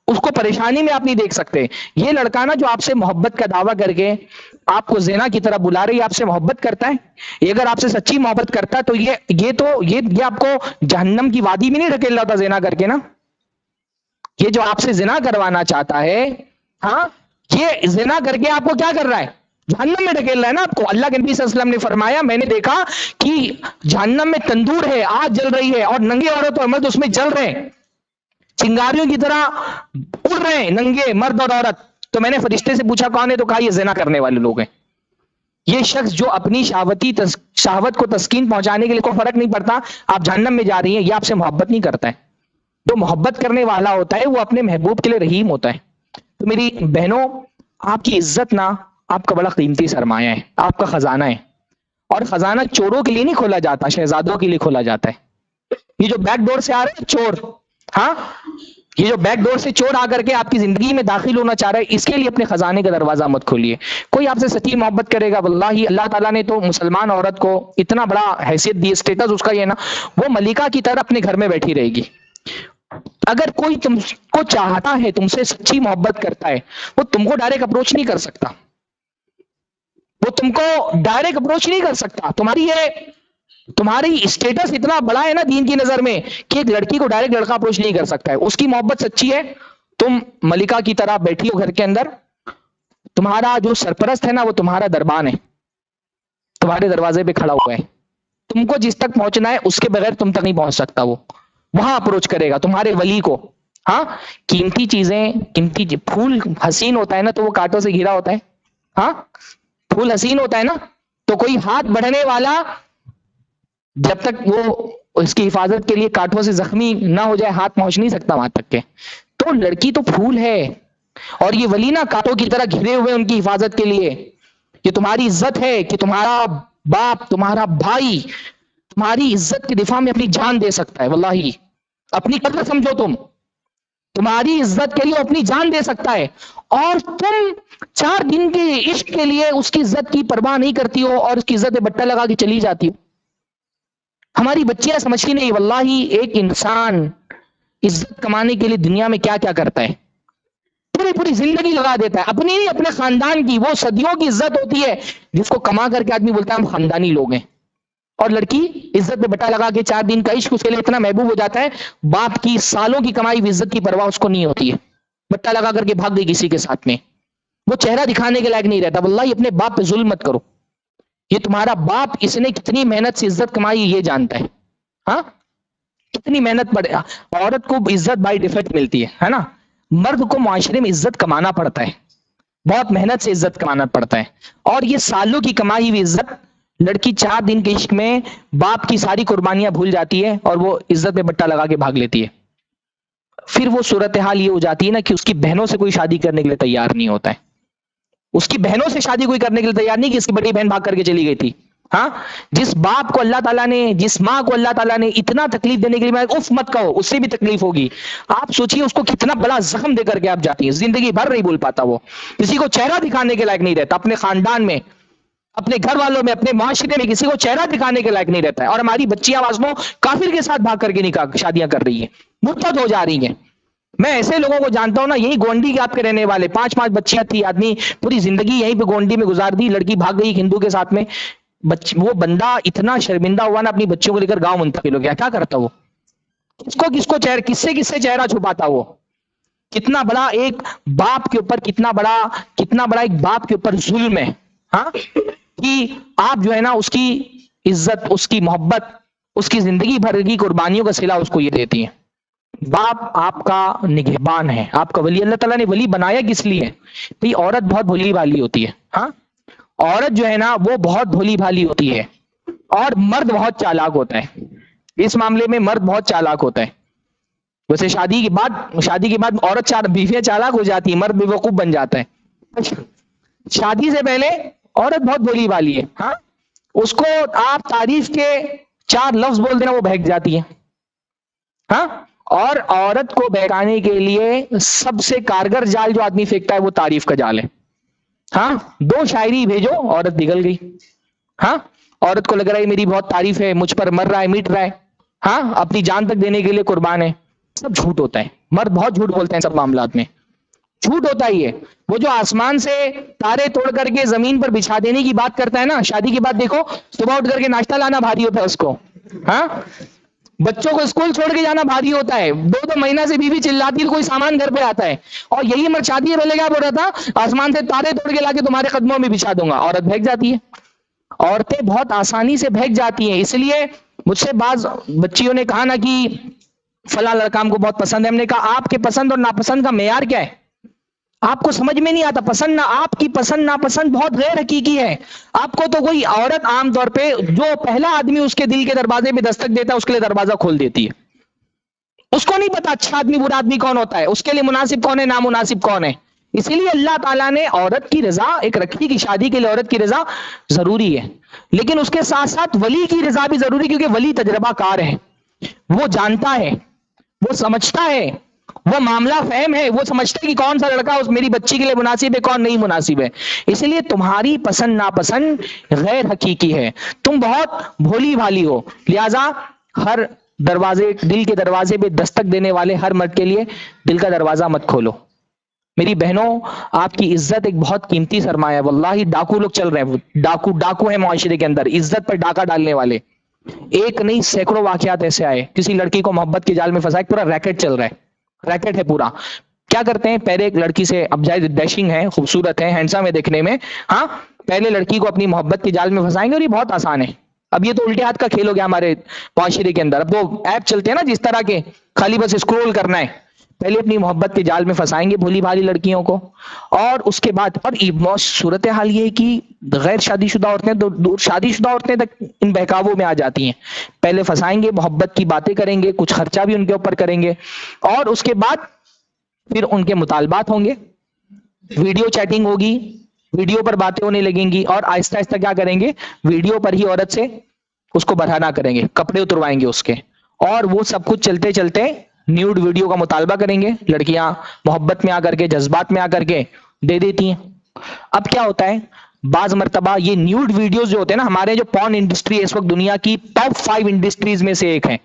اس کو پریشانی میں آپ نہیں دیکھ سکتے۔ یہ لڑکا نا جو آپ سے محبت کا دعویٰ کر کے آپ کو زنا کی طرف بلا رہی ہے، آپ سے محبت کرتا ہے، یہ اگر آپ سے سچی محبت کرتا ہے تو یہ آپ کو جہنم کی وادی میں نہیں ڈھکیل رہا تھا زنا کر کے نا، یہ جو آپ سے زنا کروانا چاہتا ہے، ہاں، یہ زنا کر کے آپ کو کیا کر رہا ہے، جہنم میں ڈھکیل رہا ہے نا آپ کو۔ اللہ کے نبی صلی اللہ علیہ وسلم نے فرمایا، میں نے دیکھا کہ جہنم میں تندور ہے، آگ جل رہی ہے، اور ننگے عورت اور مرد اس میں جل رہے ہیں، چنگاریوں کی طرح اڑ رہے ہیں ننگے مرد اور عورت۔ تو میں نے فرشتے سے پوچھا کون ہے، تو کہا یہ زنا کرنے والے لوگ ہیں۔ یہ شخص جو اپنی شہوت کو تسکین پہنچانے کے لیے کوئی فرق نہیں پڑتا، آپ جہنم میں جا رہی ہیں، یہ آپ سے محبت نہیں کرتا ہے۔ جو محبت کرنے والا ہوتا ہے وہ اپنے محبوب کے لیے رحیم ہوتا ہے۔ تو میری بہنوں، آپ کی عزت نا آپ کا بڑا قیمتی سرمایہ ہے، آپ کا خزانہ ہے، اور خزانہ چوروں کے لیے نہیں کھولا جاتا، شہزادوں کے لیے کھولا جاتا ہے۔ یہ جو بیک ڈور سے آ رہے ہیں چور، ہاں، یہ جو بیک ڈور سے چور آ کر کے آپ کی زندگی میں داخل ہونا چاہ رہا ہے، اس کے لیے اپنے خزانے کا دروازہ مت کھولیے۔ کوئی آپ سے سچی محبت کرے گا، واللہ اللہ تعالیٰ نے تو مسلمان عورت کو اتنا بڑا حیثیت دی، اسٹیٹس اس کا یہ نا، وہ ملکہ کی طرح اپنے گھر میں بیٹھی رہے گی۔ اگر کوئی تم کو چاہتا ہے، تم سے سچی محبت کرتا ہے، وہ تم کو ڈائریکٹ اپروچ نہیں کر سکتا، وہ تم کو ڈائریکٹ اپروچ نہیں کر سکتا۔ تمہاری اسٹیٹس اتنا بڑا ہے نا دین کی نظر میں کہ ایک لڑکی کو ڈائریکٹ لڑکا اپروچ نہیں کر سکتا ہے، اس کی محبت سچی ہے، تم ملکہ کی طرح بیٹھی ہو گھر کے اندر، تمہارا جو سرپرست ہے نا وہ تمہارا دربان ہے، تمہارے دروازے پہ کھڑا ہوا ہے، تم کو جس تک پہنچنا ہے اس کے بغیر تم تک نہیں پہنچ سکتا، وہ وہاں اپروچ کرے گا تمہارے ولی کو۔ ہاں، قیمتی چیزیں، پھول حسین ہوتا ہے نا تو وہ کانٹوں سے گھرا ہوتا ہے، ہاں، پھول حسین ہوتا ہے نا تو کوئی ہاتھ بڑھنے والا جب تک وہ اس کی حفاظت کے لیے کانٹوں سے زخمی نہ ہو جائے ہاتھ پہنچ نہیں سکتا وہاں تک کے۔ تو لڑکی تو پھول ہے، اور یہ ولی نا کانٹوں کی طرح گھرے ہوئے ان کی حفاظت کے لیے۔ یہ تمہاری عزت ہے کہ تمہارا باپ، تمہارا بھائی تمہاری عزت کے دفاع میں اپنی جان دے سکتا ہے، واللہ اپنی قدر سمجھو، تمہاری عزت کے لیے اپنی جان دے سکتا ہے، اور تم 4 دن کے عشق کے لیے اس کی عزت کی پرواہ نہیں کرتی ہو اور اس کی عزت پہ بٹا لگا کے چلی جاتی ہو۔ ہماری بچیاں سمجھتی نہیں، واللہ ایک انسان عزت کمانے کے لیے دنیا میں کیا کیا کرتا ہے، پوری زندگی لگا دیتا ہے، اپنی نہیں اپنے خاندان کی، وہ صدیوں کی عزت ہوتی ہے جس کو کما کر کے آدمی بولتا ہے ہم خاندانی لوگ ہیں۔ اور لڑکی عزت پہ بٹا لگا کے 4 دن کا عشق اس کے لیے اتنا محبوب ہو جاتا ہے، باپ کی سالوں کی کمائی ہوئی عزت کی پرواہ اس کو نہیں ہوتی ہے، بٹا لگا کر کے بھاگ گئی کسی کے ساتھ میں، وہ چہرہ دکھانے کے لائق نہیں رہتا۔ واللہ اپنے باپ پہ ظلم مت کرو، یہ تمہارا باپ اس نے کتنی محنت سے عزت کمائی یہ جانتا ہے، ہاں، کتنی محنت پڑے۔ عورت کو عزت بائی ڈیفالٹ ملتی ہے نا، مرد کو معاشرے میں عزت کمانا پڑتا ہے، بہت محنت سے عزت کمانا پڑتا ہے، اور یہ سالوں کی کمائی ہوئی عزت لڑکی 4 دن کے عشق میں باپ کی ساری قربانیاں بھول جاتی ہے اور وہ عزت پہ بٹا لگا کے بھاگ لیتی ہے۔ پھر وہ صورتحال یہ ہو جاتی ہے نا کہ اس کی بہنوں سے کوئی شادی کرنے کے لیے تیار نہیں ہوتا ہے، اس کی بہنوں سے شادی کوئی کرنے کے لیے تیار نہیں کہ اس کی بڑی بہن بھاگ کر کے چلی گئی تھی۔ ہاں، جس باپ کو اللہ تعالیٰ نے، جس ماں کو اللہ تعالیٰ نے اتنا تکلیف دینے کے لیے، میں اف مت کہو، اس سے بھی تکلیف ہوگی، آپ سوچیے اس کو کتنا بڑا زخم دے کر کے آپ جاتی ہیں، زندگی بھر نہیں بھول پاتا، وہ کسی کو چہرہ دکھانے کے لائق نہیں رہتا اپنے خاندان میں، اپنے گھر والوں میں، اپنے معاشرے میں کسی کو چہرہ دکھانے کے لائق نہیں رہتا ہے. اور ہماری بچیاں آزمو کافر کے ساتھ بھاگ کر کے نکاح شادیاں کر رہی ہیں، مرتد ہو جا رہی ہیں. میں ایسے لوگوں کو جانتا ہوں نا، یہی گونڈی کے آپ کے رہنے والے، 5 بچیاں تھی، آدمی پوری زندگی یہیں پہ گونڈی میں گزار دی، لڑکی بھاگ گئی ہندو کے ساتھ میں، وہ بندہ اتنا شرمندہ ہوا نا، اپنی بچیوں کو لے کر گاؤں منتقل ہو گیا. کیا کرتا وہ؟ کس کو چہرہ، کس سے چہرہ چھپاتا وہ؟ کتنا بڑا ایک باپ کے اوپر، کتنا بڑا ایک باپ کے اوپر ظلم ہے. ہاں، کہ آپ جو ہے نا اس کی عزت، اس کی محبت، اس کی زندگی بھر کی قربانیوں کا صلہ اس کو یہ دیتی ہیں. باپ آپ کا نگہبان ہے، آپ کا ولی. اللہ تعالیٰ نے ولی بنایا کس لیے؟ بھئی عورت بہت بھولی بھالی ہوتی ہے. ہاں، عورت جو ہے نا وہ بہت بھولی بھالی ہوتی ہے، اور مرد بہت چالاک ہوتا ہے. اس معاملے میں مرد بہت چالاک ہوتا ہے. ویسے شادی کے بعد عورت بیویاں چالاک ہو جاتی ہے، مرد بے وقوف بن جاتا ہے. شادی سے پہلے عورت بہت بھولی بھالی ہے. ہاں، اس کو آپ تعریف کے 4 لفظ بول دینا وہ بہک جاتی ہے. ہاں، اور عورت کو بہکانے کے لیے سب سے کارگر جال جو آدمی پھینکتا ہے وہ تعریف کا جال ہے. ہاں، 2 شاعری بھیجو، عورت نکل گئی. ہاں، عورت کو لگ رہا ہے میری بہت تعریف ہے، مجھ پر مر رہا ہے، مٹ رہا ہے. ہاں، اپنی جان تک دینے کے لیے قربان ہے. سب جھوٹ ہوتا ہے. مرد بہت جھوٹ بولتے ہیں سب معاملات میں، جھوٹ ہوتا ہی ہے. وہ جو آسمان سے تارے توڑ کر کے زمین پر بچھا دینے کی بات کرتا ہے نا، شادی کے بعد دیکھو صبح اٹھ کر کے ناشتہ لانا بھاری ہوتا ہے اس کو. ہاں، بچوں کو اسکول چھوڑ کے جانا بھاری ہوتا ہے. 2 مہینہ سے بیوی چلاتی ہے، کوئی سامان گھر پہ آتا ہے، اور یہی مرد شادی سے پہلے کیا بول رہا تھا؟ آسمان سے تارے توڑ کے لا کے تمہارے قدموں میں بچھا دوں گا. عورت بھیگ جاتی ہے. عورتیں بہت آسانی سے بھیگ جاتی ہیں. اس لیے مجھ سے بعض بچیوں نے کہا نا کہ فلاں لڑکا ہم کو بہت پسند ہے. ہم نے کہا آپ کے پسند اور ناپسند کا معیار کیا ہے؟ آپ کو سمجھ میں نہیں آتا. آپ کی پسند ناپسند بہت غیر حقیقی ہے. آپ کو تو کوئی عورت عام طور پہ جو پہلا آدمی اس کے دل کے دروازے پہ دستک دیتا ہے اس کے لیے دروازہ کھول دیتی ہے. اس کو نہیں پتا اچھا آدمی برا آدمی کون ہوتا ہے، اس کے لیے مناسب کون ہے نامناسب کون ہے. اسی لیے اللہ تعالیٰ نے عورت کی رضا ایک رکھی کہ شادی کے لیے عورت کی رضا ضروری ہے، لیکن اس کے ساتھ ساتھ ولی کی رضا بھی ضروری، کیونکہ ولی تجربہ کار ہے، وہ جانتا ہے، وہ سمجھتا ہے، وہ معاملہ فہم ہے، وہ سمجھتا ہے کہ کون سا لڑکا اس میری بچی کے لیے مناسب ہے، کون نہیں مناسب ہے. اس لیے تمہاری پسند ناپسند غیر حقیقی ہے. تم بہت بھولی بھالی ہو، لہذا ہر دل کے دروازے پہ دستک دینے والے ہر مرد کے لیے دل کا دروازہ مت کھولو. میری بہنوں، آپ کی عزت ایک بہت قیمتی سرمایہ ہے. واللہ ڈاکو لوگ چل رہے ہیں، ڈاکو ہیں معاشرے کے اندر، عزت پر ڈاکہ ڈالنے والے. ایک نہیں سینکڑوں واقعات ایسے آئے. کسی لڑکی کو محبت کے جال میں پھنسا، پورا ریکٹ چل رہا ہے، ریکٹ ہے پورا. کیا کرتے ہیں؟ پہلے ایک لڑکی سے، اب جائے ڈیشنگ ہے، خوبصورت ہے، ہینڈسم ہے دیکھنے میں، ہاں، پہلے لڑکی کو اپنی محبت کے جال میں پھنسائیں گے، اور یہ بہت آسان ہے. اب یہ تو الٹے ہاتھ کا کھیل ہو گیا ہمارے معاشرے کے اندر. اب تو ایپ چلتے ہیں نا جس طرح کے، خالی بس اسکرول کرنا ہے. پہلے اپنی محبت کے جال میں پھنسائیں گے بھولی بھالی لڑکیوں کو، اور اس کے بعد اور صورت حال یہ ہے کہ غیر شادی شدہ عورتیں، شادی شدہ عورتیں تک ان بہکاووں میں آ جاتی ہیں. پہلے پھنسائیں گے، محبت کی باتیں کریں گے، کچھ خرچہ بھی ان کے اوپر کریں گے، اور اس کے بعد پھر ان کے مطالبات ہوں گے، ویڈیو چیٹنگ ہوگی، ویڈیو پر باتیں ہونے لگیں گی، اور آہستہ آہستہ کیا کریں گے؟ ویڈیو پر ہی عورت سے اس کو برہنہ کریں گے، کپڑے اتروائیں گے اس کے، اور وہ سب کچھ چلتے چلتے نیوڈ ویڈیو کا مطالبہ کریں گے. لڑکیاں محبت میں آ کر کے، جذبات میں آ کر کے دے دیتی ہیں. اب کیا ہوتا ہے؟ بعض مرتبہ یہ نیوڈ ویڈیوز جو ہوتے ہیں نا، ہمارے جو پورن انڈسٹری اس وقت دنیا کی ٹاپ 5 انڈسٹریز میں سے ایک ہے،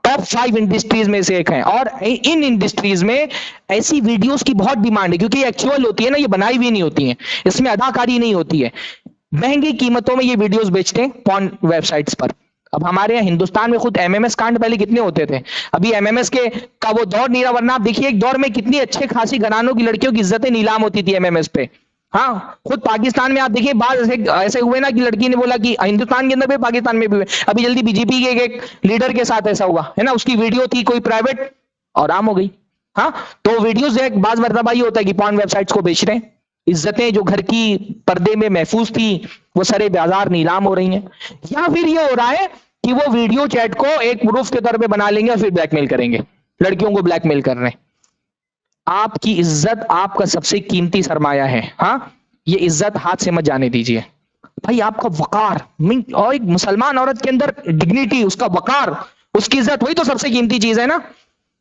ٹاپ 5 انڈسٹریز میں سے ایک ہے. اور ان انڈسٹریز میں ایسی ویڈیوز کی بہت ڈیمانڈ ہے، کیونکہ یہ ایکچوئل ہوتی ہے نا، یہ بنائی ہوئی نہیں ہوتی ہیں، اس میں اداکاری نہیں ہوتی ہے. مہنگی قیمتوں میں یہ ویڈیوز بیچتے ہیں پورن ویب سائٹس پر. اب ہمارے یہاں ہندوستان میں خود ایم ایم ایس کانڈ پہلے کتنے ہوتے تھے، ابھی ایم ایم ایس کا وہ دور نہیں رہا. ورنہ آپ دیکھیے ایک دور میں کتنی اچھے خاصی گھرانوں کی لڑکیوں کی عزتیں نیلام ہوتی تھی ایم ایم ایس پہ. ہاں، خود پاکستان میں آپ دیکھیے بعض ایسے ہوئے نا کہ لڑکی نے بولا کہ ہندوستان کے اندر بھی، پاکستان میں بھی ہوئے. ابھی جلدی بی جے پی کے ایک لیڈر کے ساتھ ایسا ہوا ہے نا، اس کی ویڈیو تھی کوئی پرائیویٹ، اور عام ہو گئی. ہاں، تو ویڈیوز ایک بعض مرتبہ یہ ہوتا ہے کہ پورن ویب سائٹس کو بیچ رہے ہیں، عزتیں جو گھر کی پردے میں محفوظ تھی وہ سرے بازار نیلام ہو رہی ہیں. یا پھر یہ ہو رہا ہے کہ وہ ویڈیو چیٹ کو ایک پروف کے طور پہ بنا لیں گے اور پھر بلیک میل کریں گے، لڑکیوں کو بلیک میل کر رہے ہیں. آپ کی عزت آپ کا سب سے قیمتی سرمایہ ہے. ہاں، یہ عزت ہاتھ سے مت جانے دیجیے. بھائی آپ کا وقار، اور ایک مسلمان عورت کے اندر ڈگنیٹی، اس کا وقار، اس کی عزت، وہی تو سب سے قیمتی چیز ہے نا.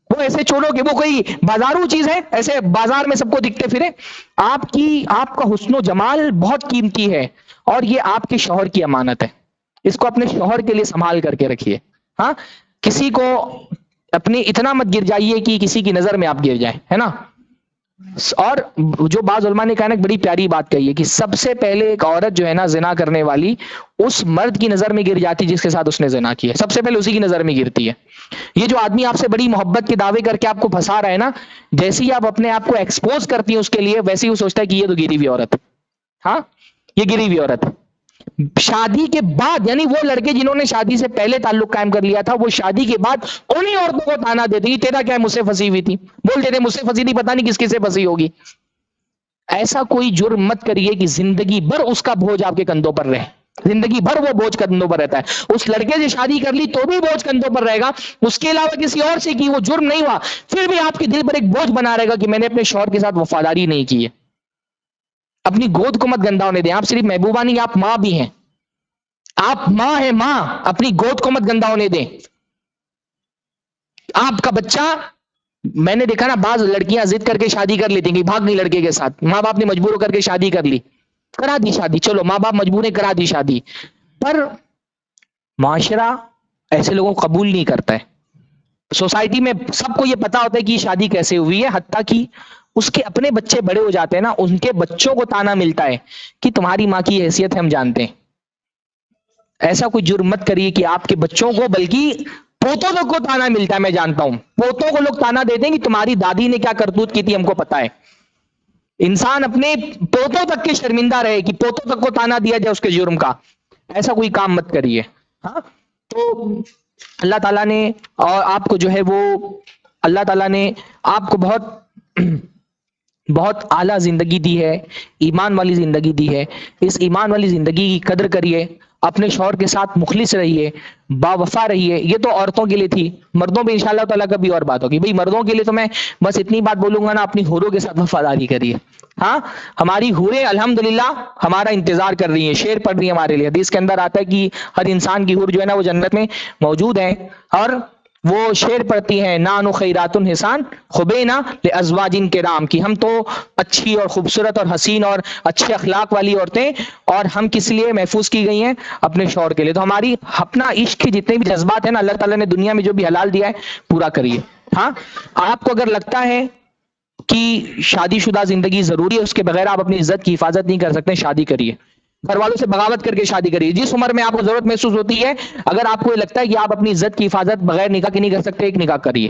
وہ ایسے چھوڑو کہ وہ کوئی بازارو چیز ہے، ایسے بازار میں سب کو دکھتے پھرے. آپ کا حسن و جمال بہت قیمتی ہے، اور یہ آپ کے شوہر کی امانت ہے. اس کو اپنے شوہر کے لیے سنبھال کر کے رکھیے. ہاں، کسی کو اپنی اتنا مت گر جائیے کہ کسی کی نظر میں آپ گر جائیں، ہے نا. اور جو بعض علماء نے کہا نا، ایک بڑی پیاری بات کہی ہے کہ سب سے پہلے ایک عورت جو ہے نا زنا کرنے والی، اس مرد کی نظر میں گر جاتی جس کے ساتھ اس نے زنا کیا ہے. سب سے پہلے اسی کی نظر میں گرتی ہے. یہ جو آدمی آپ سے بڑی محبت کے دعوے کر کے آپ کو پھنسا رہا ہے نا، جیسے ہی آپ اپنے آپ کو ایکسپوز کرتی ہیں اس کے لیے، ویسے ہی وہ سوچتا ہے کہ یہ تو گری ہوئی عورت. ہاں، یہ گری ہوئی عورت. شادی کے بعد، یعنی وہ لڑکے جنہوں نے شادی سے پہلے تعلق قائم کر لیا تھا، وہ شادی کے بعد انہی عورتوں کو تانا دیتے کہ تیرا کیا ہے، مجھ سے پھنسی ہوئی تھی. بول دیتے مجھ سے پھنسی تھی، پتہ نہیں کس کس سے پھنسی ہوگی. ایسا کوئی جرم مت کریے کہ زندگی بھر اس کا بوجھ آپ کے کندھوں پر رہے. زندگی بھر وہ بوجھ کندھوں پر رہتا ہے. اس لڑکے سے شادی کر لی تو بھی بوجھ کندھوں پر رہے گا، اس کے علاوہ کسی اور سے کی وہ جرم نہیں ہوا، پھر بھی آپ کے دل پر ایک بوجھ بنا رہے گا کہ میں نے اپنے شوہر کے ساتھ وفاداری نہیں کی ہے. اپنی گود کو مت گندا ہونے دیں. آپ صرف محبوبہ نہیں، آپ ماں بھی ہیں. آپ ماں ہیں، ماں. اپنی گود کو مت گندا ہونے دیں. آپ کا بچہ، میں نے دیکھا نا بعض لڑکیاں ضد کر کے شادی کر لیتی ہیں کہ بھاگ گئی لڑکے کے ساتھ، ماں باپ نے مجبور ہو کر کے شادی کر لی، کرا دی شادی. چلو ماں باپ مجبور ہے، کرا دی شادی، پر معاشرہ ایسے لوگوں کو قبول نہیں کرتا ہے. سوسائٹی میں سب کو یہ پتا ہوتا ہے کہ یہ شادی کیسے ہوئی ہے، حتیٰ کہ اس کے اپنے بچے بڑے ہو جاتے ہیں نا، ان کے بچوں کو تانا ملتا ہے کہ تمہاری ماں کی حیثیت ہے، ہم جانتے ہیں. ایسا کوئی جرم مت کریے کہ آپ کے بچوں کو، بلکہ پوتوں تک کو تانا ملتا ہے. میں جانتا ہوں پوتوں کو لوگ تانا دیتے ہیں کہ تمہاری دادی نے کیا کرتوت کی تھی، ہم کو پتا ہے. انسان اپنے پوتوں تک کے شرمندہ رہے کہ پوتوں تک کو تانا دیا جائے اس کے جرم کا. ایسا کوئی کام مت کریے. ہاں، تو اللہ تعالیٰ نے اور آپ کو جو ہے وہ، اللہ تعالیٰ نے آپ کو بہت اعلیٰ زندگی دی ہے، ایمان والی زندگی دی ہے. اس ایمان والی زندگی کی قدر کریے. اپنے شوہر کے ساتھ مخلص رہیے، با وفا رہیے. یہ تو عورتوں کے لیے تھی، مردوں پہ انشاءاللہ تعالیٰ کبھی اور بات ہوگی. بھئی مردوں کے لیے تو میں بس اتنی بات بولوں گا نا، اپنی حوروں کے ساتھ وفاداری کریے. ہاں، ہماری حوریں الحمدللہ ہمارا انتظار کر رہی ہیں، شعر پڑھ رہی ہیں ہمارے لیے. حدیث کے اندر آتا ہے کہ ہر انسان کی حور جو ہے نا وہ جنت میں موجود ہے، اور وہ شعر پڑھتی ہیں، نانو خیرات حسان خبینا لازواجن کرام، کی ہم تو اچھی اور خوبصورت اور حسین اور اچھے اخلاق والی عورتیں، اور ہم کس لیے محفوظ کی گئی ہیں؟ اپنے شوہر کے لیے. تو ہماری اپنا عشق کی جتنے بھی جذبات ہیں نا، اللہ تعالیٰ نے دنیا میں جو بھی حلال دیا ہے پورا کریے. ہاں، آپ کو اگر لگتا ہے کہ شادی شدہ زندگی ضروری ہے، اس کے بغیر آپ اپنی عزت کی حفاظت نہیں کر سکتے، شادی کریے. گھر والوں سے بغاوت کر کے شادی کریے. جس عمر میں آپ کو ضرورت محسوس ہوتی ہے، اگر آپ کو یہ لگتا ہے کہ آپ اپنی عزت کی حفاظت بغیر نکاح کے نہیں کر سکتے، ایک نکاح کریے.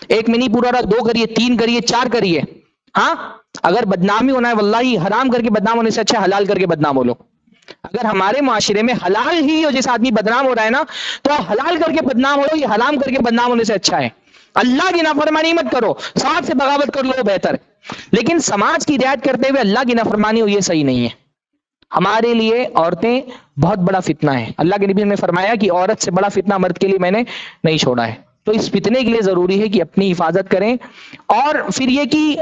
ایک میں نہیں پورا رہا، 2 کریے، 3 کریے، 4 کریے. ہاں، اگر بدنامی ہونا ہے، واللہ حرام کر کے بدنام ہونے سے اچھا حلال کر کے بدنام ہو لو. اگر ہمارے معاشرے میں حلال ہی ہو، جیسے آدمی بدنام ہو رہا ہے نا، تو حلال کر کے بدنام ہو لو، یہ حرام کر کے بدنام ہونے سے اچھا ہے. اللہ کی نافرمانی مت کرو، سماج سے بغاوت کر لو بہتر ہے. لیکن سماج کی رعایت کرتے ہوئے اللہ کی نافرمانی ہو، یہ صحیح نہیں ہے. ہمارے لیے عورتیں بہت بڑا فتنہ ہے. اللہ کے نبی نے فرمایا کہ عورت سے بڑا فتنہ مرد کے لیے میں نے نہیں چھوڑا ہے. تو اس فتنے کے لیے ضروری ہے کہ اپنی حفاظت کریں. اور پھر یہ کہ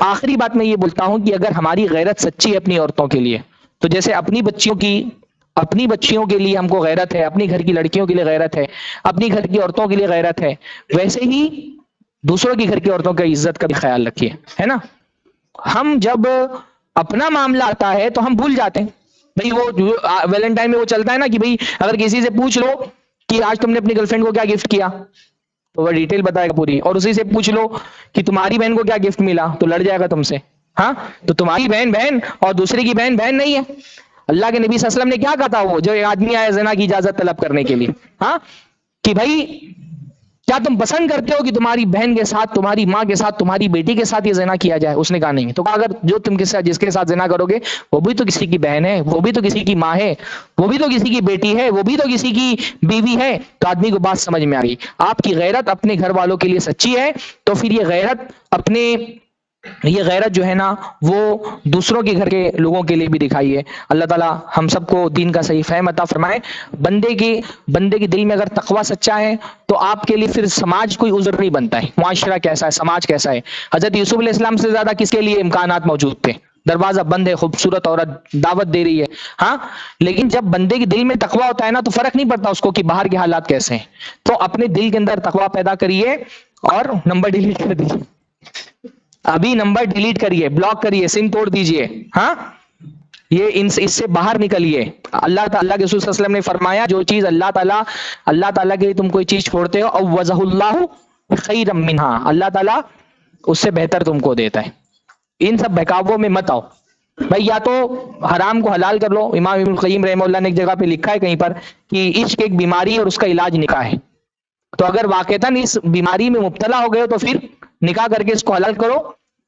آخری بات میں یہ بولتا ہوں کہ اگر ہماری غیرت سچی ہے اپنی عورتوں کے لیے، تو جیسے اپنی بچیوں کے لیے ہم کو غیرت ہے، اپنی گھر کی لڑکیوں کے لیے غیرت ہے، اپنی گھر کی عورتوں کے لیے غیرت ہے، ویسے ہی دوسروں کی گھر کی عورتوں کی عزت کا بھی خیال رکھیے، ہے نا. ہم جب اپنا معاملہ آتا ہے تو ہم بھول جاتے ہیں. بھئی وہ ویلنٹائن میں وہ چلتا ہے نا کہ بھئی اگر کسی سے پوچھ لو کہ آج تم نے اپنی گرل فرینڈ کو کیا گفٹ کیا، تو وہ ڈیٹیل بتائے گا پوری. اور اسی سے پوچھ لو کہ تمہاری بہن کو کیا گفٹ ملا، تو لڑ جائے گا تم سے. ہاں، تو تمہاری بہن اور دوسرے کی بہن نہیں ہے. اللہ کے نبی صلی اللہ علیہ وسلم نے کیا کہا تھا، وہ جو ایک آدمی آیا زنا کی اجازت طلب کرنے کے لیے، ہاں، کہ بھائی کیا تم پسند کرتے ہو کہ تمہاری بہن کے ساتھ، تمہاری ماں کے ساتھ، تمہاری بیٹی کے ساتھ یہ زنا کیا جائے؟ اس نے کہا نہیں. تو کہا اگر جو تم جس کے ساتھ زنا کرو گے وہ بھی تو کسی کی بہن ہے، وہ بھی تو کسی کی ماں ہے، وہ بھی تو کسی کی بیٹی ہے، وہ بھی تو کسی کی بیوی ہے. تو آدمی کو بات سمجھ میں آ گئی. آپ کی غیرت اپنے گھر والوں کے لیے سچی ہے، تو پھر یہ غیرت جو ہے نا وہ دوسروں کے گھر کے لوگوں کے لیے بھی دکھائیے. اللہ تعالی ہم سب کو دین کا صحیح فہم عطا فرمائے. بندے کے دل میں اگر تقوی سچا ہے تو آپ کے لیے پھر سماج کوئی عذر نہیں بنتا ہے. معاشرہ کیسا ہے، سماج کیسا ہے. حضرت یوسف علیہ السلام سے زیادہ کس کے لیے امکانات موجود تھے. دروازہ بند ہے، خوبصورت عورت دعوت دے رہی ہے. ہاں، لیکن جب بندے کے دل میں تقوی ہوتا ہے نا تو فرق نہیں پڑتا اس کو کہ باہر کے حالات کیسے ہیں. تو اپنے دل کے اندر تقوی پیدا کریے اور نمبر ڈیلیٹ کر دیجیے, ابھی نمبر ڈیلیٹ کریے, بلاک کریے, سم توڑ دیجیے. ہاں یہ اس سے باہر نکلیے. اللہ تعالیٰ کے رسول صلی اللہ علیہ وسلم نے فرمایا جو چیز اللہ تعالیٰ کے لیے تم کوئی چیز چھوڑتے ہو اوزہ اللہ خیرا منہا, اللہ تعالیٰ اس سے بہتر تم کو دیتا ہے. ان سب بہکاووں میں مت آؤ بھائی, یا تو حرام کو حلال کر لو. امام ابن القیم رحمہ اللہ نے ایک جگہ پہ لکھا ہے کہیں پر کہ عشق ایک بیماری ہے اور اس کا علاج نکاح ہے. تو اگر واقعتاً اس بیماری میں مبتلا ہو گئے ہو تو پھر نکاح کر کے اس کو حلال کرو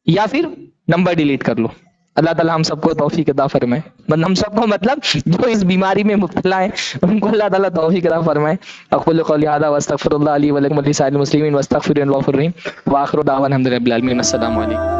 یا پھر نمبر ڈیلیٹ کر لو. اللہ تعالیٰ ہم سب کو توفیق عطا فرمائے. ہم سب کو مطلب جو اس بیماری میں مبتلا ہیں ان کو اللہ تعالیٰ توفیق عطا فرمائے. اقول قولی ھذا واستغفر اللہ لی ولکم ولسائر المسلمین واستغفروہ انہ هو الغفور الرحیم. وآخر دعوانا الحمد للہ رب العالمین. السلام علیکم.